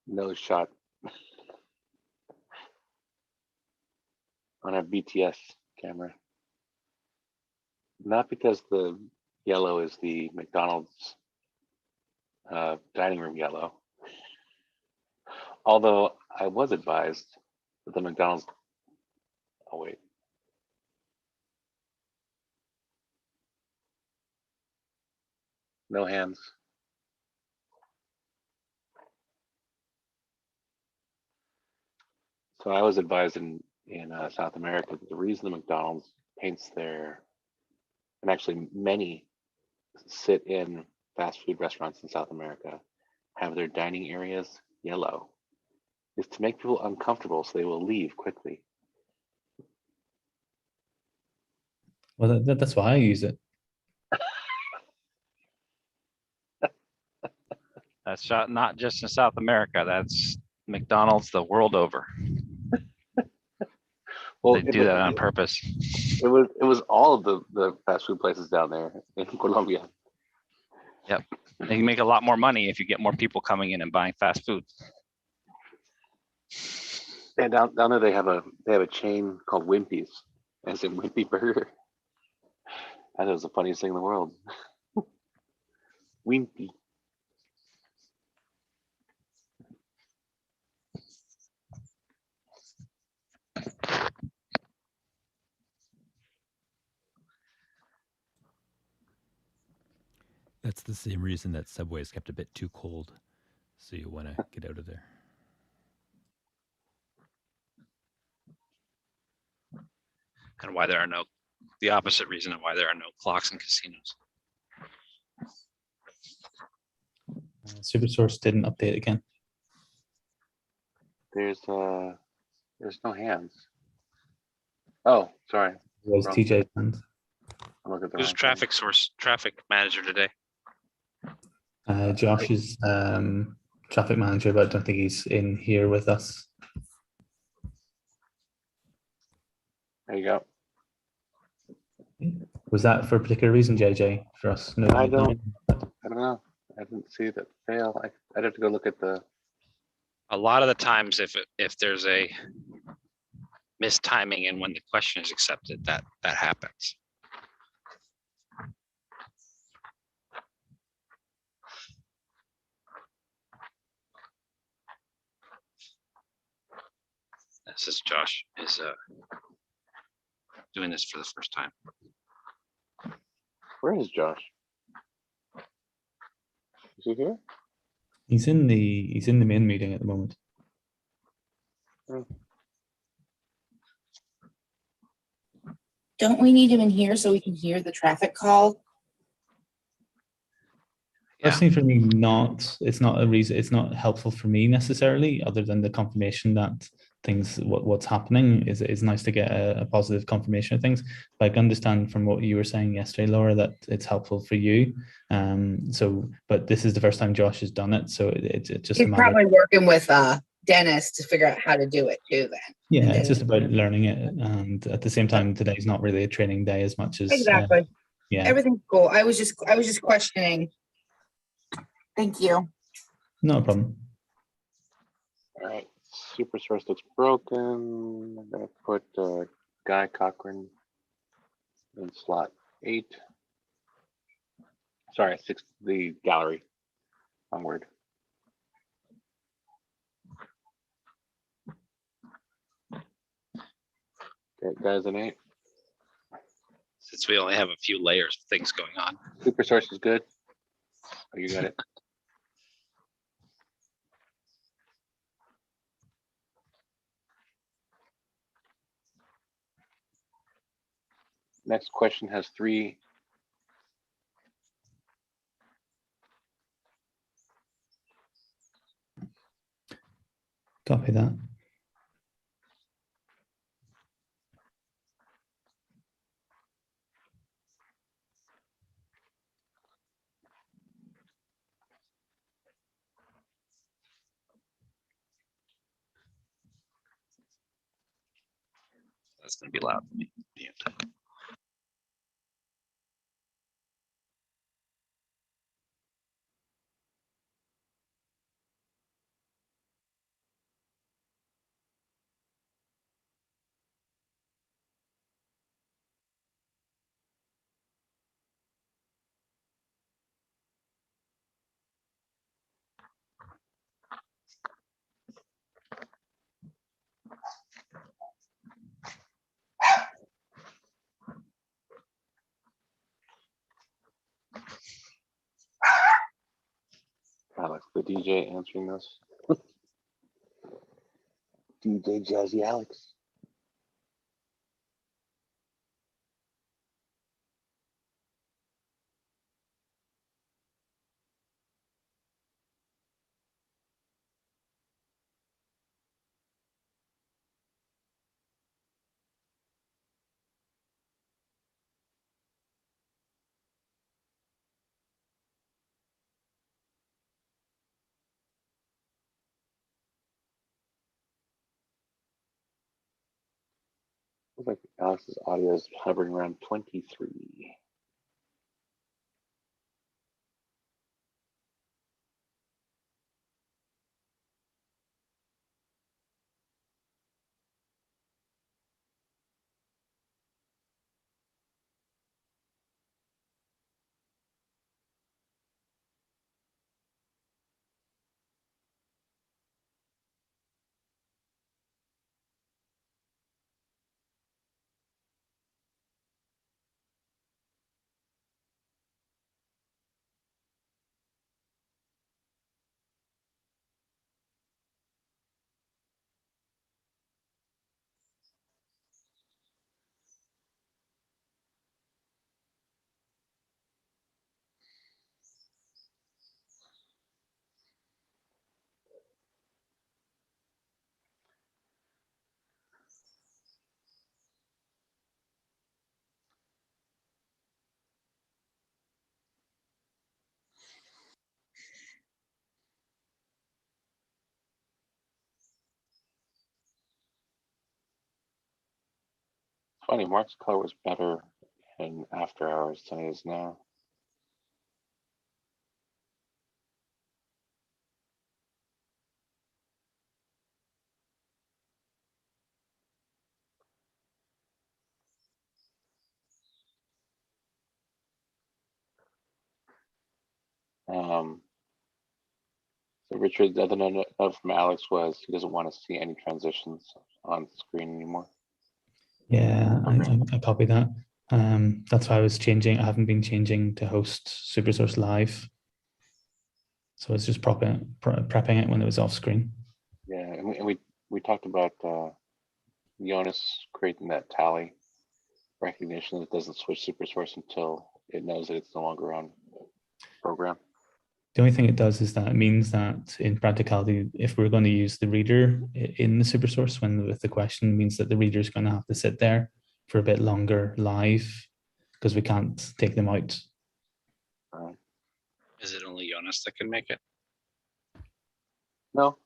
nose shot on a BTS camera. Not because the yellow is the McDonald's dining room yellow. Although I was advised that the McDonald's, oh wait. No hands. So I was advised in South America that the reason the McDonald's paints their, and actually many sit in fast food restaurants in South America have their dining areas yellow is to make people uncomfortable so they will leave quickly. Well, that's why I use it. That's not just in South America. That's McDonald's the world over. Well, They do that on purpose. It was all of the fast food places down there in Colombia. Yep. They can make a lot more money if you get more people coming in and buying fast food. And down there they have a chain called Wimpy's, as in Wimpy Burger. That was the funniest thing in the world. Wimpy. That's the same reason that Subway is kept a bit too cold. So you want to get out of there. And why there are the opposite reason of why there are no clocks in casinos. Supersource didn't update again. There's no hands. Oh, sorry. It was Wrong. TJ's hands. I'm looking at the Who's wrong thing. traffic manager today? Josh is traffic manager, but I don't think he's in here with us. There you go. Was that for a particular reason, JJ? For us? No, I don't know. I didn't see that fail. I'd have to go look at the. A lot of the times, if there's a mistiming and when the question is accepted, that happens. This is Josh is doing this for the first time. Where is Josh? Is he here? He's in the main meeting at the moment. Don't we need him in here so we can hear the traffic call? Yeah. Personally, for me, it's not a reason. It's not helpful for me necessarily, other than the confirmation that what's happening is nice to get a positive confirmation of things. But I can understand from what you were saying yesterday, Laura, that it's helpful for you. But this is the first time Josh has done it, so it's just He's a matter. probably working with Dennis to figure out how to do it too. Then Yeah, it's just about learning it, and at the same time, today's not really a training day as much as exactly. Yeah, Everything's cool. I was just questioning. Thank you. not a problem. All right. Super source looks broken. I'm gonna put Guy Cochran in slot 8. Sorry, 6. The gallery. Onward. Okay, guys, an 8. Since we only have a few layers of things going on. Super source is good. Oh, you got it. Next question has 3. Copy that. That's going to be loud for me. the DJ answering this. DJ Jazzy Alex. Looks like Alex's audio is hovering around 23. Funny, Mark's color was better in after hours than it is now. So Richard, the other note from Alex was he doesn't want to see any transitions on screen anymore. Yeah, I copy that. That's why I was changing. I haven't been changing to host SuperSource Live. So it's just prepping it when it was off screen. Yeah, and we talked about Jonas creating that tally recognition that doesn't switch SuperSource until it knows that it's no longer on program. The only thing it does is that it means that in practicality, if we're going to use the reader in the SuperSource when with the question, it means that the reader is going to have to sit there for a bit longer live because we can't take them out. Is it only Jonas that can make it? No,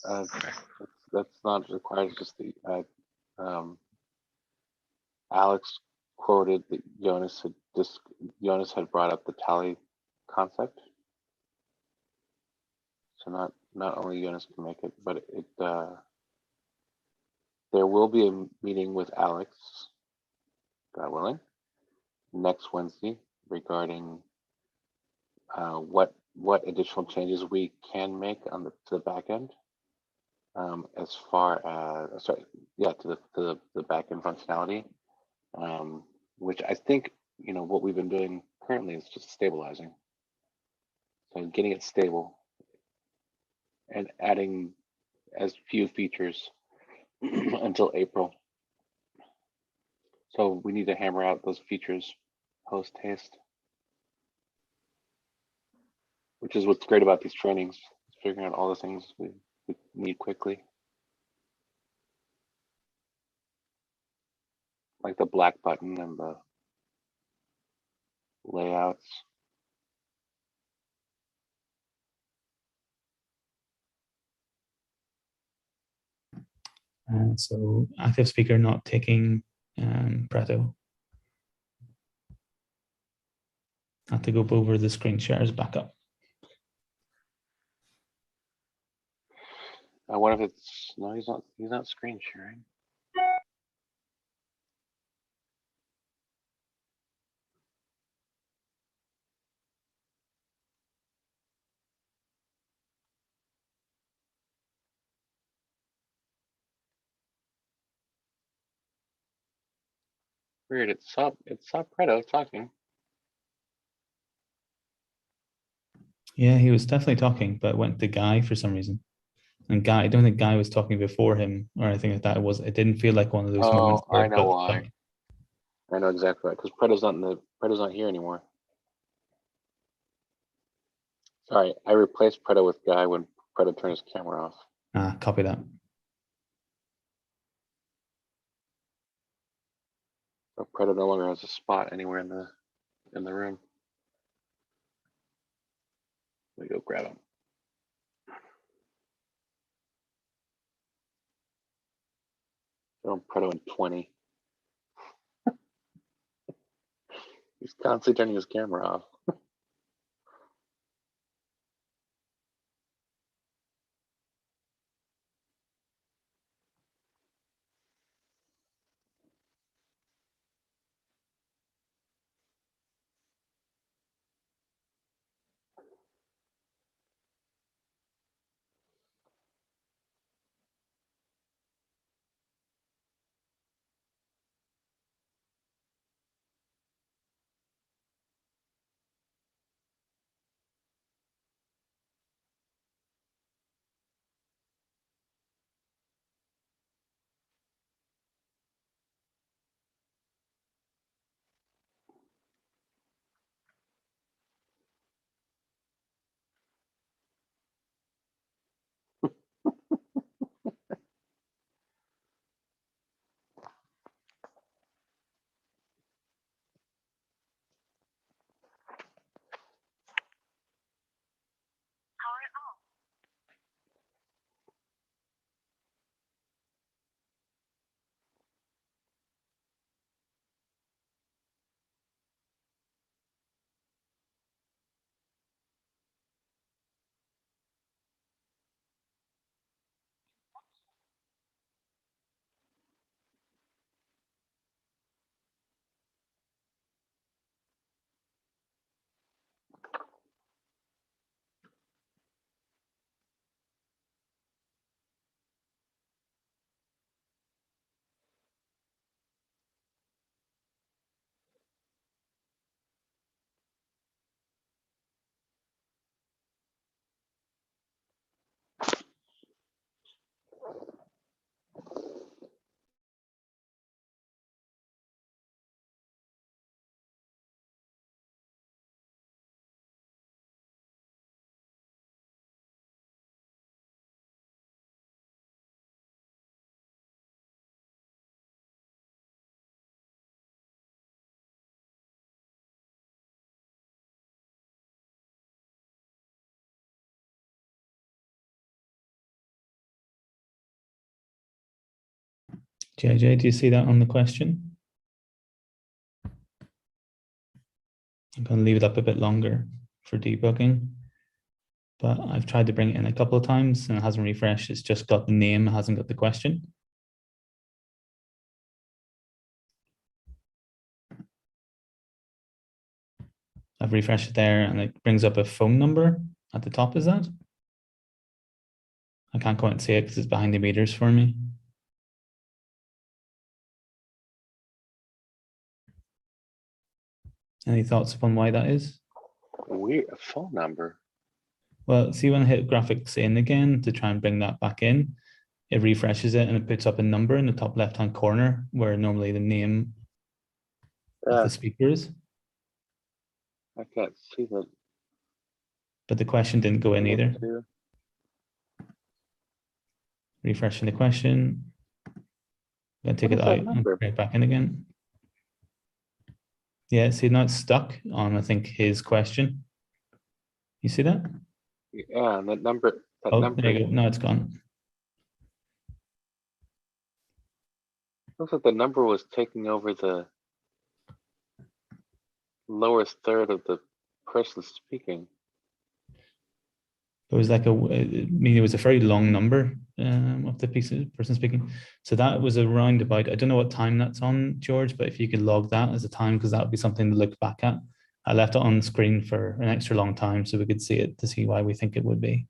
that's not required. It's just the Alex quoted that Jonas had brought up the tally concept. So not only Jonas can make it, but there will be a meeting with Alex, God willing, next Wednesday regarding what additional changes we can make on to the back end. As far as to the back end functionality, which I think what we've been doing currently is just stabilizing. So getting it stable and adding as few features until April. So we need to hammer out those features post haste, which is what's great about these trainings, figuring out all the things we need quickly. Like the black button and the layouts. So active speaker not taking Preto. Have to go over the screen shares back up. I wonder if it's no, he's not screen sharing. Weird, it's saw Preto talking. Yeah, he was definitely talking, but went to Guy for some reason. And Guy, I don't think Guy was talking before him or anything like that. It didn't feel like one of those moments Oh, where I it know got why. stuck. I know exactly why. Because Preda's not here anymore. Sorry, I replaced Preda with Guy when Preda turned his camera off. Ah, copy that. So Preda no longer has a spot anywhere in the room. Let me go grab him. Throw Preda in 20. He's constantly turning his camera off. JJ, do you see that on the question? I'm going to leave it up a bit longer for debugging, but I've tried to bring it in a couple of times and it hasn't refreshed. It's just got the name, it hasn't got the question. I've refreshed it there and it brings up a phone number at the top. Is that? I can't quite see it because it's behind the meters for me. Any thoughts upon why that is? Weird, a phone number. Well, see when I hit graphics in again to try and bring that back in, it refreshes it and it puts up a number in the top left-hand corner where normally the name of the speaker is. I can't see that. But the question didn't go in either. Too. Refreshing the question. I'm gonna take it out and bring it back in again. Yeah, see now it's stuck on, I think, his question. You see that? Yeah, and that number. That Oh, number. there you go. No, it's gone. Looks like the number was taking over the lower third of the person speaking. It was like I mean, it was a very long number of the person speaking. So that was around about, I don't know what time that's on, George, but if you could log that as a time, because that would be something to look back at. I left it on screen for an extra long time so we could see it to see why we think it would be.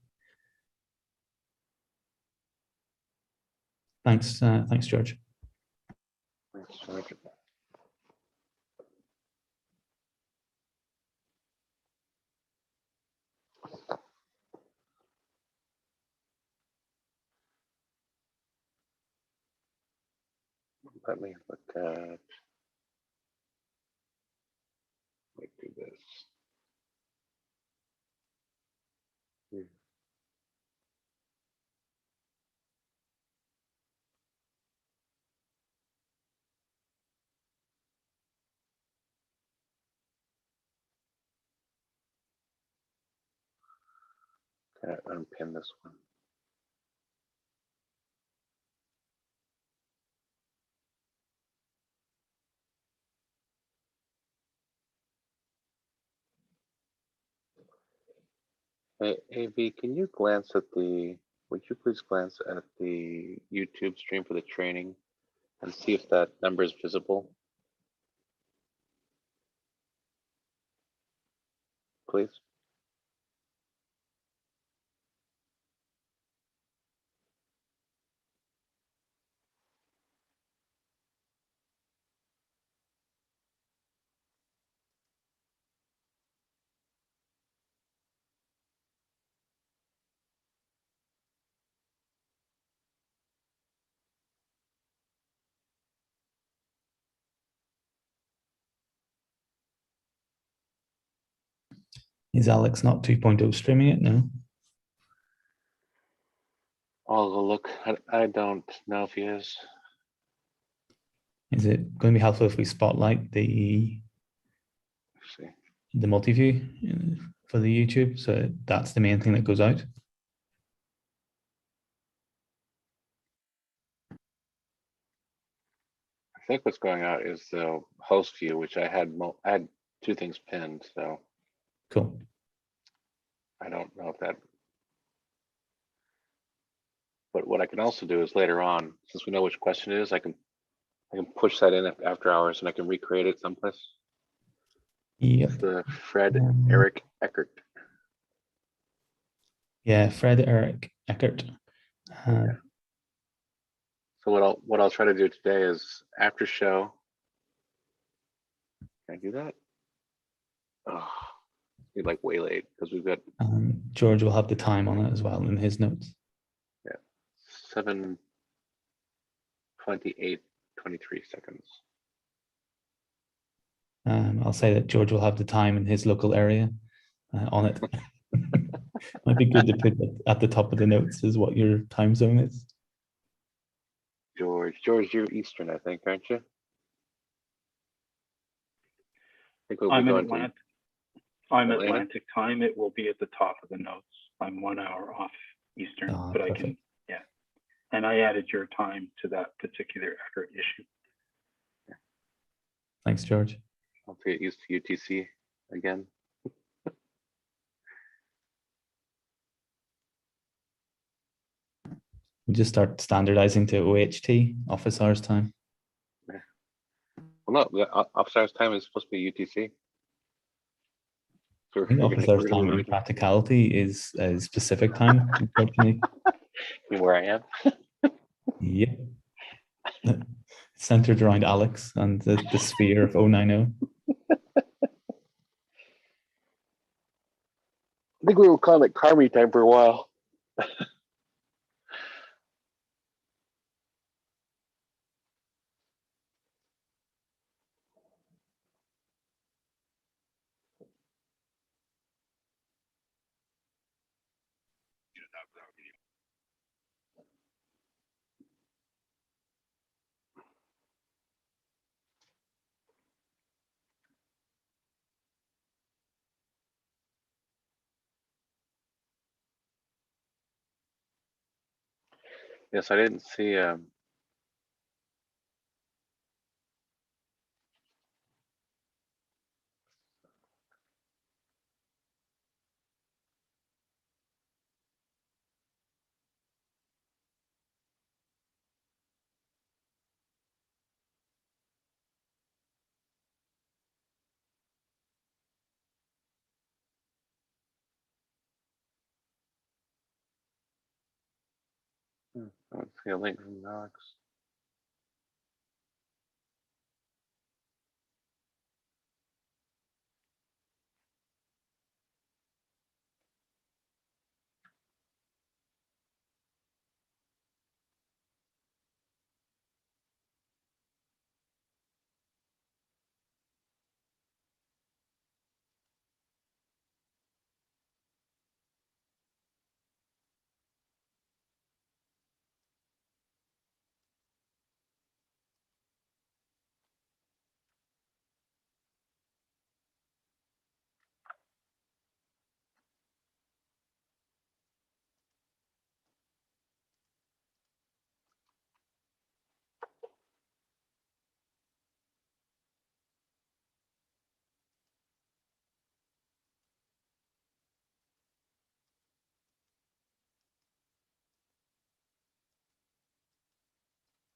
Thanks, thanks, George. Thanks, George. let me look at. Let me do this. Can I unpin this one? Hey, AV, can you glance at the, would you please glance at the YouTube stream for the training and see if that number is visible? Please. Is Alex not 2.0 streaming it? No. I'll go look. I don't know if he is. Is it going to be helpful if we spotlight the Let's see. multi-view for the YouTube? So that's the main thing that goes out. I think what's going out is the host view, which I had two things pinned, so Cool. I don't know if that. But what I can also do is later on, since we know which question it is, I can push that in after hours and I can recreate it someplace. Yep. It's the Fred Um, Eric Eckert. Yeah, Fred Eric Eckert. Yeah. So what I'll try to do today is after show. Can I do that? Oh, you're like way late because we've got George will have the time on it as well in his notes. 7:28:23 seconds. I'll say that George will have the time in his local area on it. Might be good to put at the top of the notes is what your time zone is. George, you're Eastern, I think, aren't you? I think we'll be I'm in going to Atlantic. I'm Atlanta? Atlantic time. It will be at the top of the notes. I'm 1 hour off Eastern, Ah, but I perfect. can, yeah. And I added your time to that particular Eckert issue. Thanks, George. I'll have to get used to UTC again. We just start standardizing to OHT, office hours time. Well, no, the office hours time is supposed to be UTC. So I think office hours time in practicality is Pacific time, unfortunately. where I am. Yep. Centered around Alex and the sphere of 090. I think we were calling it Carmi time for a while. Yes, I didn't see. I don't see a link from Alex.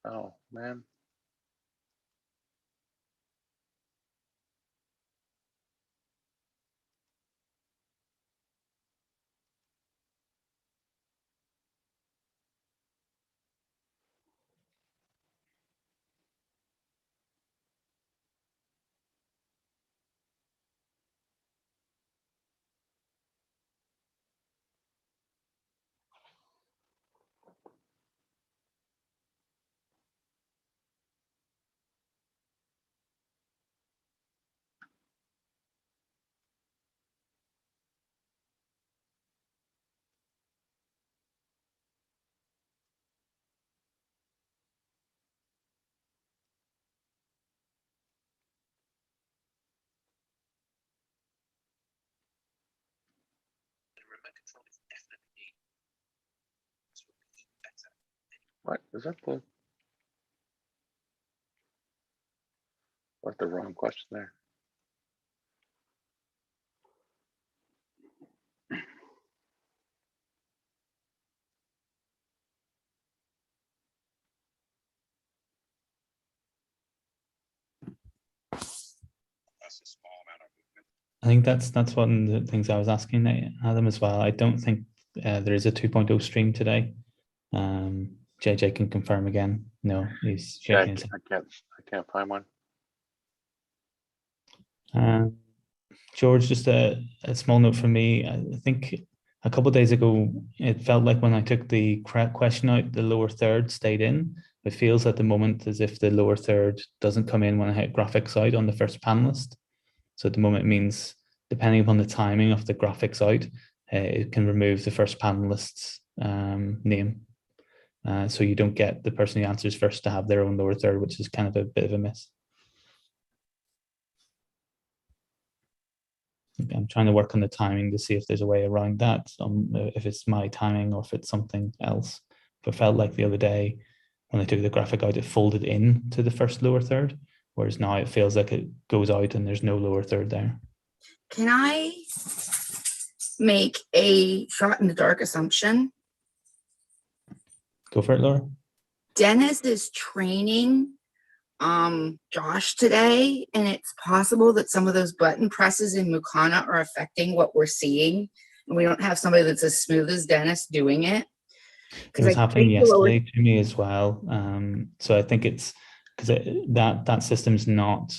Oh, man. What is that? What's the wrong question there? I think that's one of the things I was asking Adam as well. I don't think there is a 2.0 stream today. JJ can confirm again. No, he's Yeah, shaking his head. I can't find one. George, just a small note from me. I think a couple of days ago, it felt like when I took the question out, the lower third stayed in. It feels at the moment as if the lower third doesn't come in when I hit graphics out on the first panelist. So at the moment, it means depending upon the timing of the graphics out, it can remove the first panelist's name. So you don't get the person who answers first to have their own lower third, which is kind of a bit of a miss. I'm trying to work on the timing to see if there's a way around that, if it's my timing or if it's something else. But it felt like the other day when I took the graphic out, it folded in to the first lower third, whereas now it feels like it goes out and there's no lower third there. Can I make a shot in the dark assumption? Go for it, Laura. Dennis is training Josh today, and it's possible that some of those button presses in Mukana are affecting what we're seeing, and we don't have somebody that's as smooth as Dennis doing it. It was happening yesterday to me as well. So I think it's because that system's not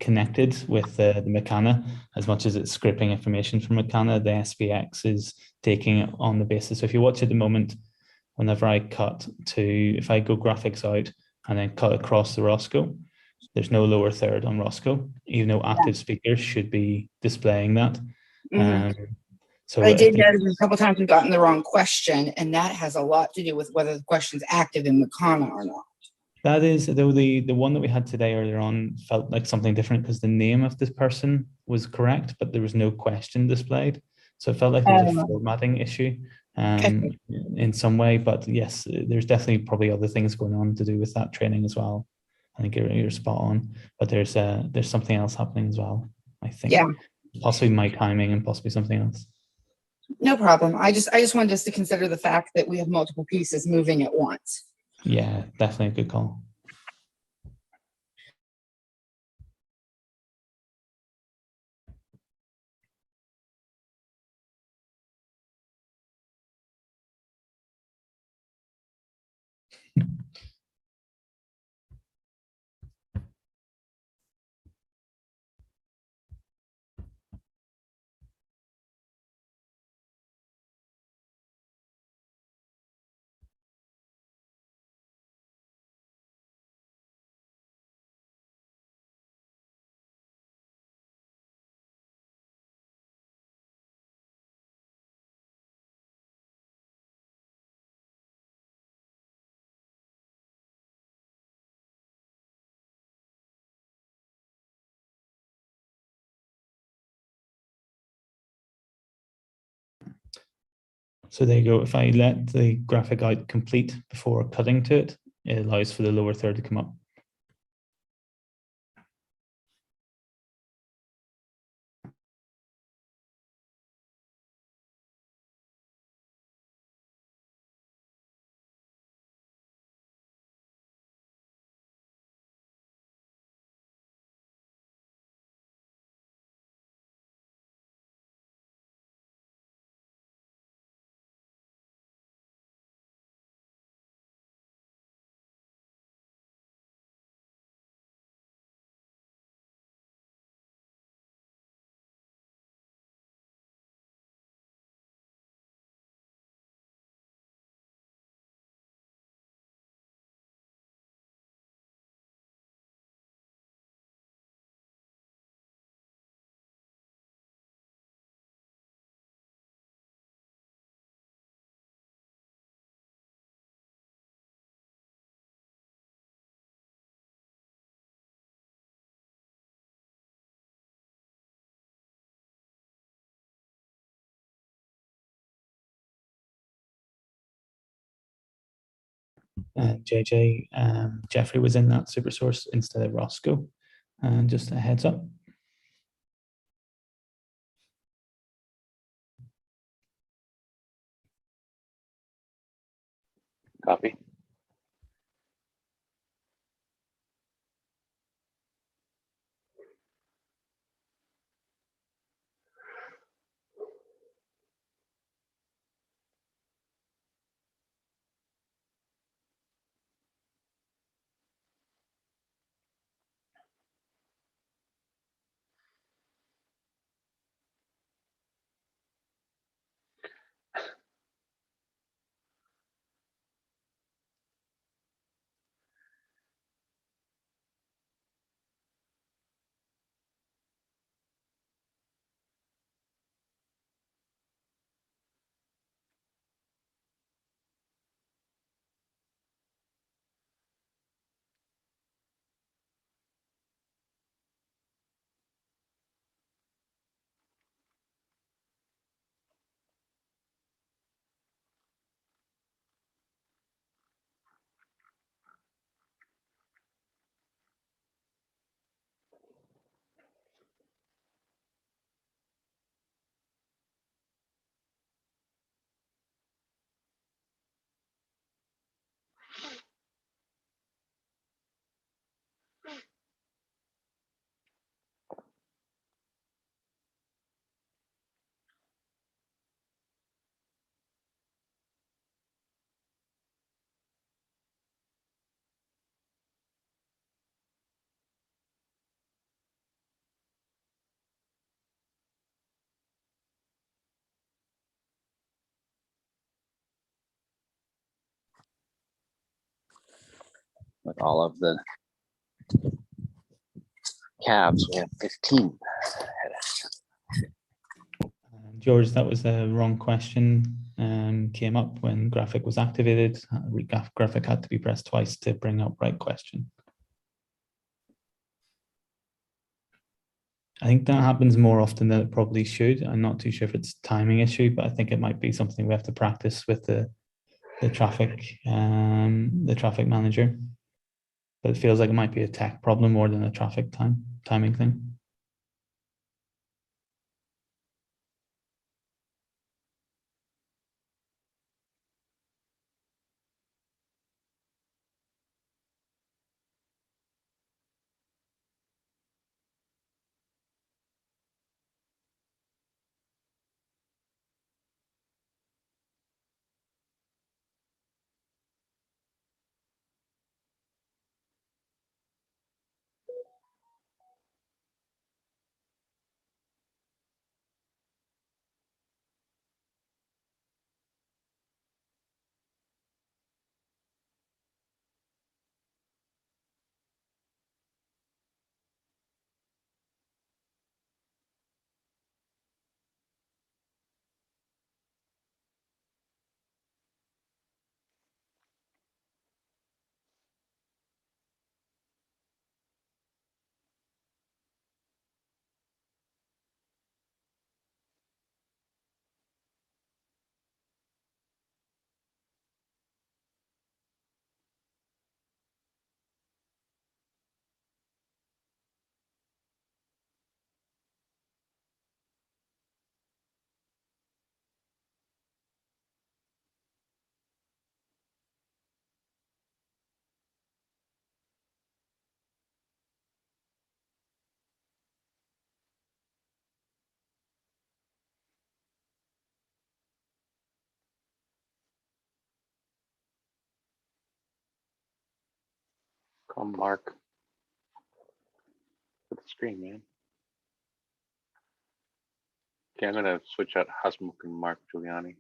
connected with the Mukana as much as it's scraping information from Mukana. The SVX is taking it on the basis. So if you watch at the moment, whenever I cut to, if I go graphics out and then cut across the Roscoe, there's no lower third on Roscoe, even though active speakers should be displaying that. So I did notice a couple times we've gotten the wrong question, and that has a lot to do with whether the question's active in Mukana or not. That is, though, the one that we had today earlier on felt like something different because the name of this person was correct, but there was no question displayed. So it felt like there was a formatting issue in some way. But yes, there's definitely probably other things going on to do with that training as well. I think you're spot on, but there's something else happening as well. I think, possibly my timing and possibly something else. No problem. I just wanted us to consider the fact that we have multiple pieces moving at once. Yeah, definitely a good call. So there you go. If I let the graphic out complete before cutting to it, it allows for the lower third to come up. JJ, Jeffrey was in that super source instead of Roscoe. And just a heads up. Copy. With all of the cabs, we have 15. George, that was the wrong question. Came up when graphic was activated. Graphic had to be pressed twice to bring up right question. I think that happens more often than it probably should. I'm not too sure if it's a timing issue, but I think it might be something we have to practice with the traffic manager. But it feels like it might be a tech problem more than a traffic timing thing. Call Mark. With the screen, man. Okay, I'm gonna switch out Hasmukh and Mark Giuliani.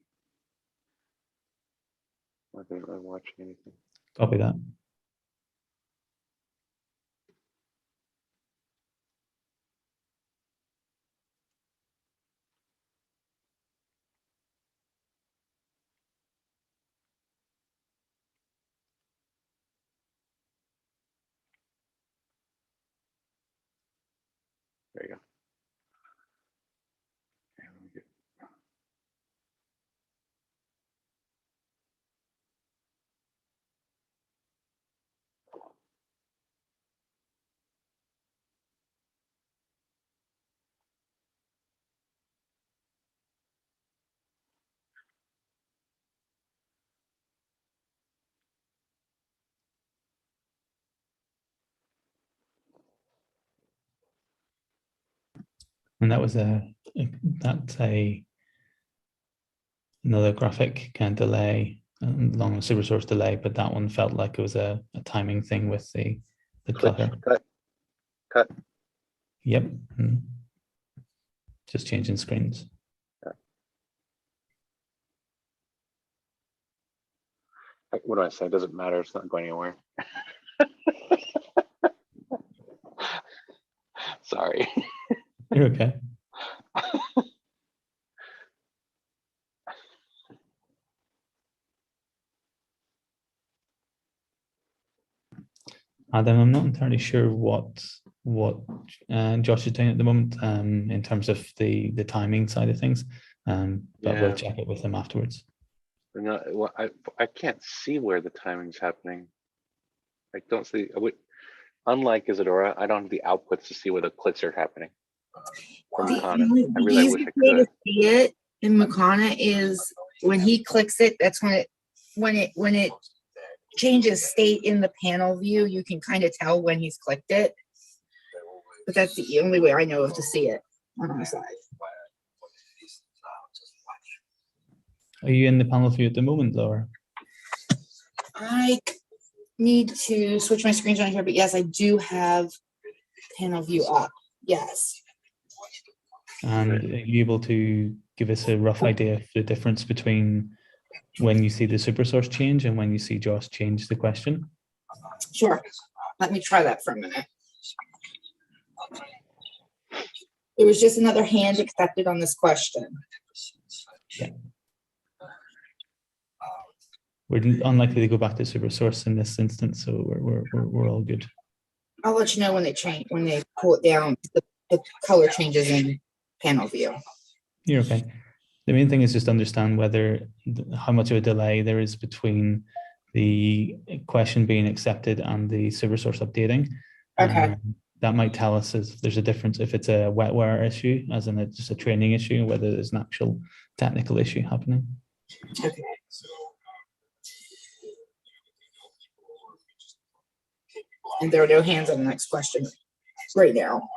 Not really watching anything. Copy that. There you go. Okay, let me get And that was that's another graphic kind of delay, long super source delay, but that one felt like it was a timing thing with the Switch, clutter. cut. Yep. Just changing screens. What do I say? It doesn't matter. It's not going anywhere. Sorry. You're okay. Adam, I'm not entirely sure what Josh is doing at the moment in terms of the timing side of things, but we'll Yeah. check it with him afterwards. No, well, I can't see where the timing's happening. I don't see. Unlike Isadora, I don't have the outputs to see where the clicks are happening. From Makana. I The really wish easiest I way to could. see it in Makana is when he clicks it, that's when it changes state in the panel view, you can kind of tell when he's clicked it. But that's the only way I know of to see it on our side. Are you in the panel view at the moment, Laura? I need to switch my screens on here, but yes, I do have panel view up. Yes. And are you able to give us a rough idea of the difference between when you see the super source change and when you see Josh change the question? Sure. Let me try that for a minute. It was just another hand accepted on this question. Yeah. We're unlikely to go back to super source in this instance, so we're all good. I'll let you know when they change, when they pull it down, the color changes in panel view. You're okay. The main thing is just understand whether how much of a delay there is between the question being accepted and the super source updating. Okay. That might tell us if there's a difference, if it's a wetware issue, as in it's just a training issue, whether there's an actual technical issue happening. Okay. And there are no hands on the next question right now.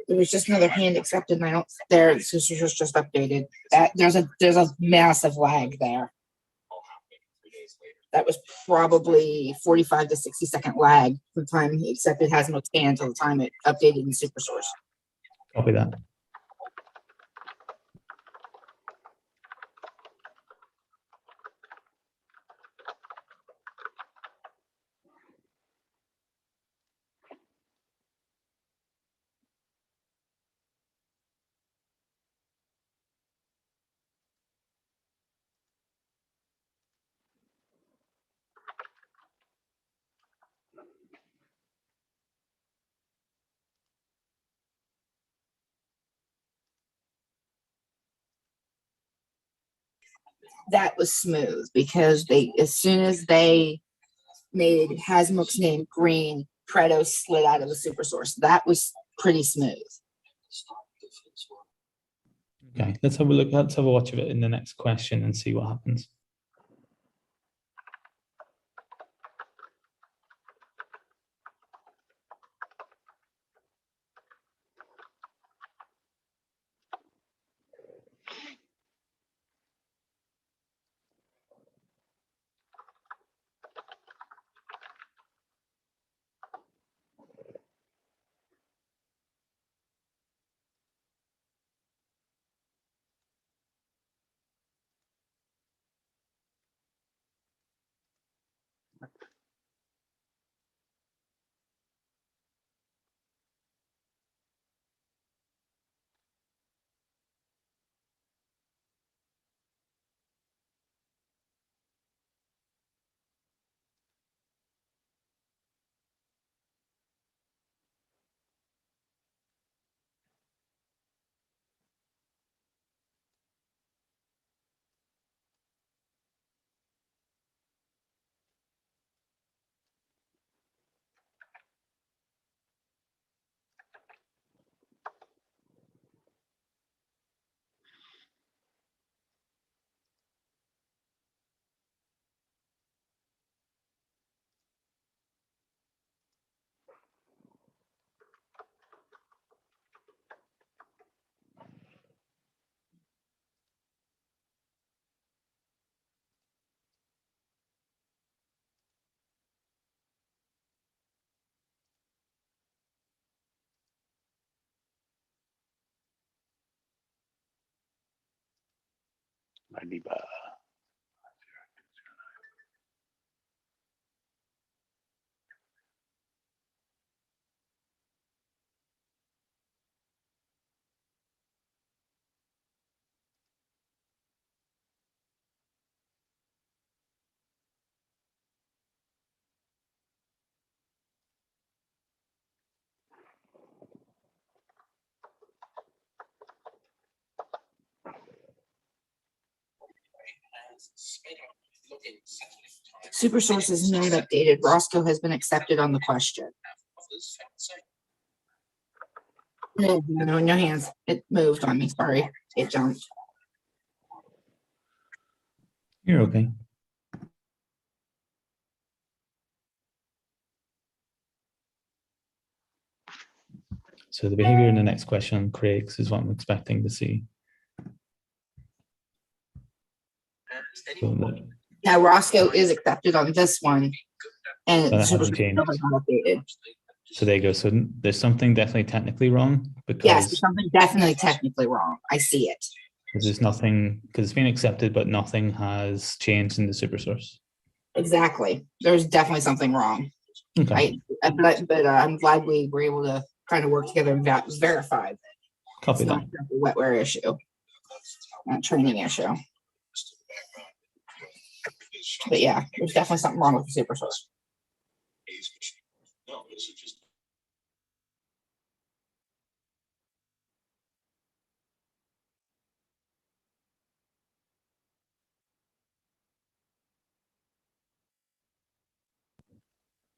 There was just another hand accepted, and I don't. There, this was just updated. That there's a massive lag there. That was probably 45 to 60-second lag from the time he accepted Hasmo's scan to the time it updated in SuperSource. Copy that. That was smooth because as soon as they made Hasmo's name green, Preto slid out of the SuperSource. That was pretty smooth. Okay, let's have a look. Let's have a watch of it in the next question and see what happens. ID bar. Supersource is not updated. Roscoe has been accepted on the question. No, no hands. It moved on me. Sorry. It jumped. You're okay. So the behavior in the next question on Craig's is what I'm expecting to see. So that- Now Roscoe is accepted on this one. And That hasn't Supersource changed. is not updated. so there you go. So there's something definitely technically wrong Yes, because there's something definitely technically wrong. I see it. there's nothing, because it's been accepted, but nothing has changed in the super source. Exactly. There's definitely something wrong. Okay, But I'm glad we were able to kind of work together and verify that copy it's that. not just a wetware issue, not training issue. But yeah, there's definitely something wrong with the super source.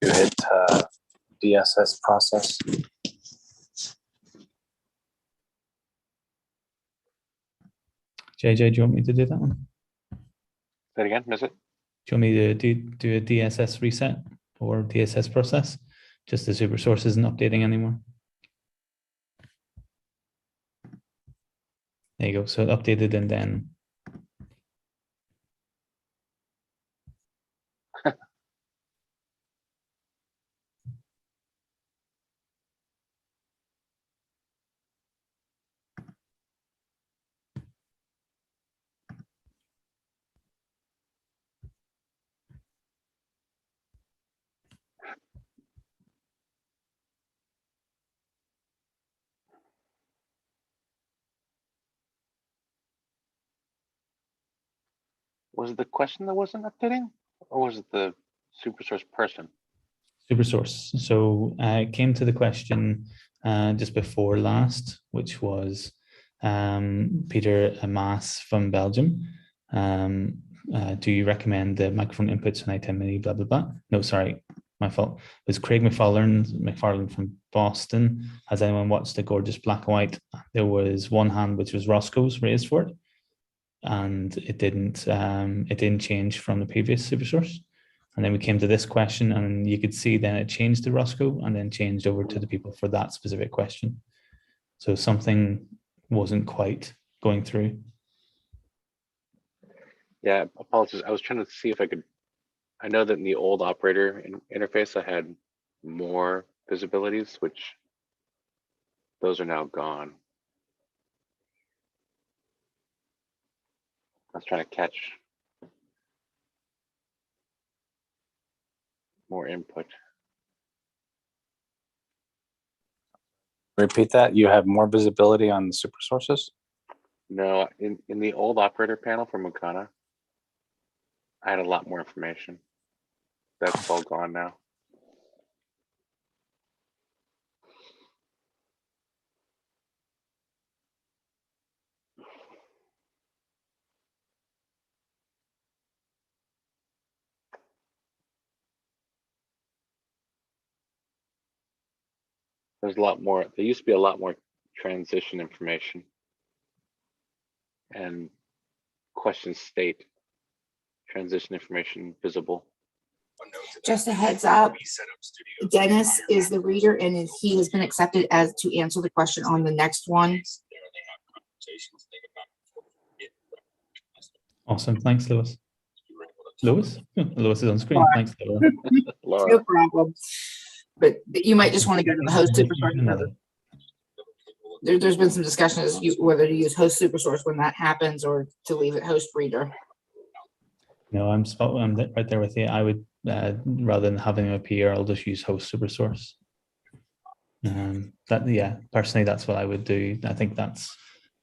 You hit DSS process. JJ, do you want me to do that one? Say it again, miss it? Do you want me to do a DSS reset or DSS process? Just the super source isn't updating anymore. There you go. So it updated and then. Was it the question that wasn't updating, or was it the SuperSource person? Super source. So it came to the question just before last, which was Peter Maas from Belgium. Do you recommend the microphone inputs on iTem Mini, blah, blah, blah? No, sorry, my fault. It was Craig McFarlane from Boston. Has anyone watched The Gorgeous Black and White? There was one hand, which was Roscoe's raised for it. And it didn't change from the previous super source. And then we came to this question and you could see then it changed to Roscoe and then changed over to the people for that specific question. So something wasn't quite going through. Yeah, apologies. I was trying to see if I could. I know that in the old operator interface, I had more visibilities, which those are now gone. I was trying to catch more input. Repeat that. You have more visibility on the super sources. No, in the old operator panel from Mukana, I had a lot more information. That's all gone now. There's a lot more. There used to be a lot more transition information and question state transition information visible. Just a heads up, Dennis is the reader and he has been accepted as to answer the question on the next one. Awesome. Thanks, Lewis. Lewis? Lewis is on screen. Thanks, Laura. Laura. No problem. But you might just want to go to the host super. there's been some discussion as whether to use host SuperSource when that happens or to leave it host reader. No, I'm right there with you. I would rather than having a peer, I'll just use host SuperSource. Personally, that's what I would do. I think that's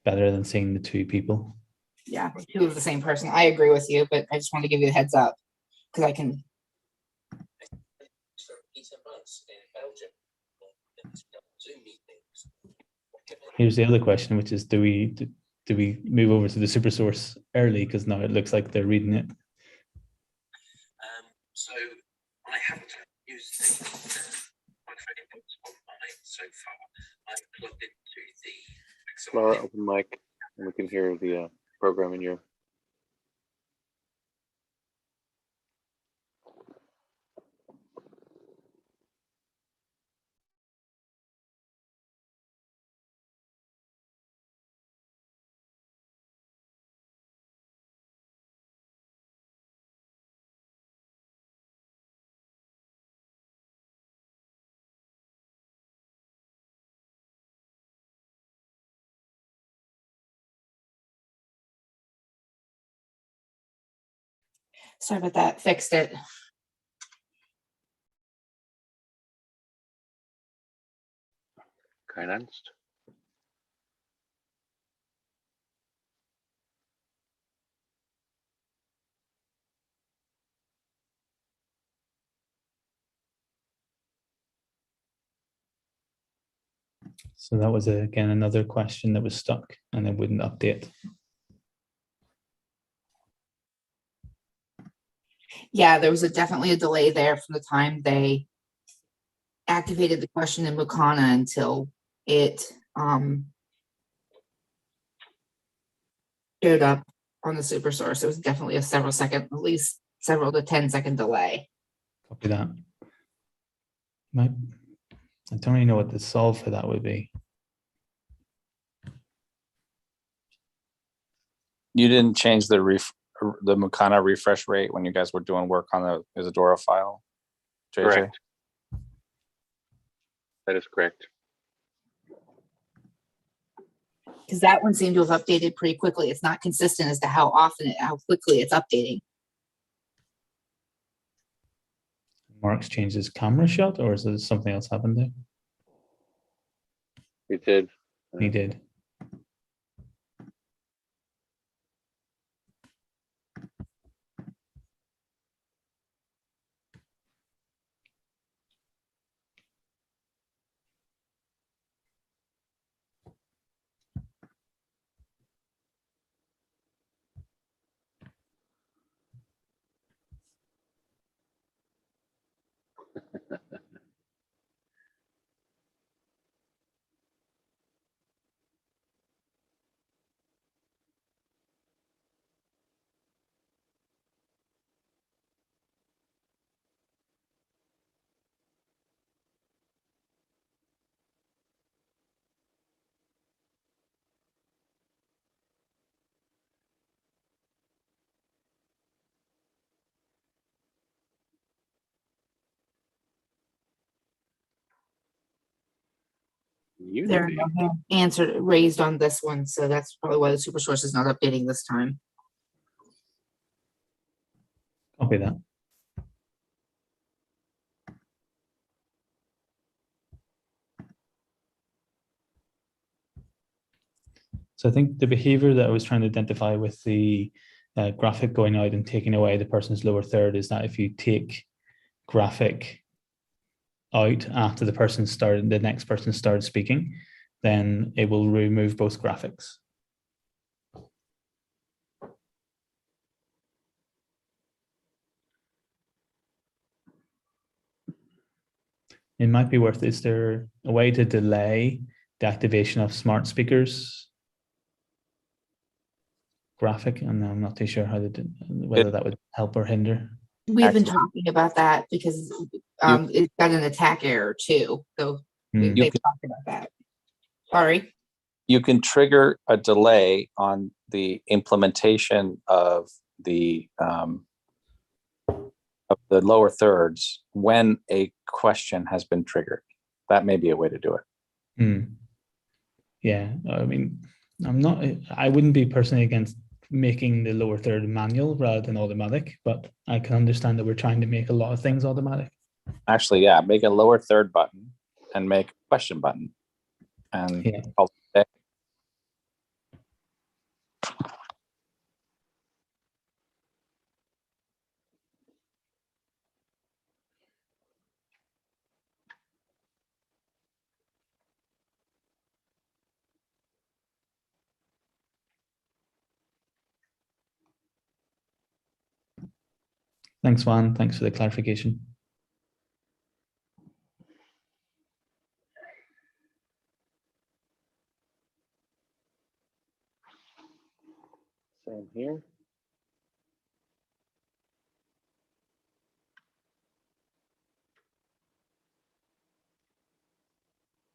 better than seeing the two people. Yeah, two of the same person. I agree with you, but I just want to give you a heads up because I can. Here's the other question, which is, do we move over to the SuperSource early because now it looks like they're reading it? So I haven't used microphone on mine so far. I'm plugged into the. Laura, open mic, and we can hear the program in your. Sorry about that. Fixed it. Kein Angst. So that was again another question that was stuck and it wouldn't update. Yeah, there was definitely a delay there from the time they activated the question in Mukana until it showed up on the SuperSource. It was definitely a at least several to 10-second delay. Copy that. I don't really know what the solve for that would be. You didn't change the Mukana refresh rate when you guys were doing work on the Isadora file, JJ? Correct. That is correct. Because that one seemed to have updated pretty quickly. It's not consistent as to how quickly it's updating. Mark's changed his camera shot, or is there something else happened there? We did. He did. There are no answer raised on this one, so that's probably why the SuperSource is not updating this time. Copy that. So I think the behavior that I was trying to identify with the graphic going out and taking away the person's lower third is that if you take graphic out after the next person started speaking, then it will remove both graphics. It might be worth, is there a way to delay the activation of smart speakers graphic? And I'm not too sure how to do, whether that would help or hinder. We've been talking about that because it's got an attack error too. So they've talked about that. Sorry. You can trigger a delay on the implementation of the lower thirds when a question has been triggered. That may be a way to do it. Yeah, I mean, I wouldn't be personally against making the lower third manual rather than automatic, but I can understand that we're trying to make a lot of things automatic. Actually, yeah, make a lower third button and make a question button. And Yeah. call it a day. Thanks, Juan. Thanks for the clarification. Same here.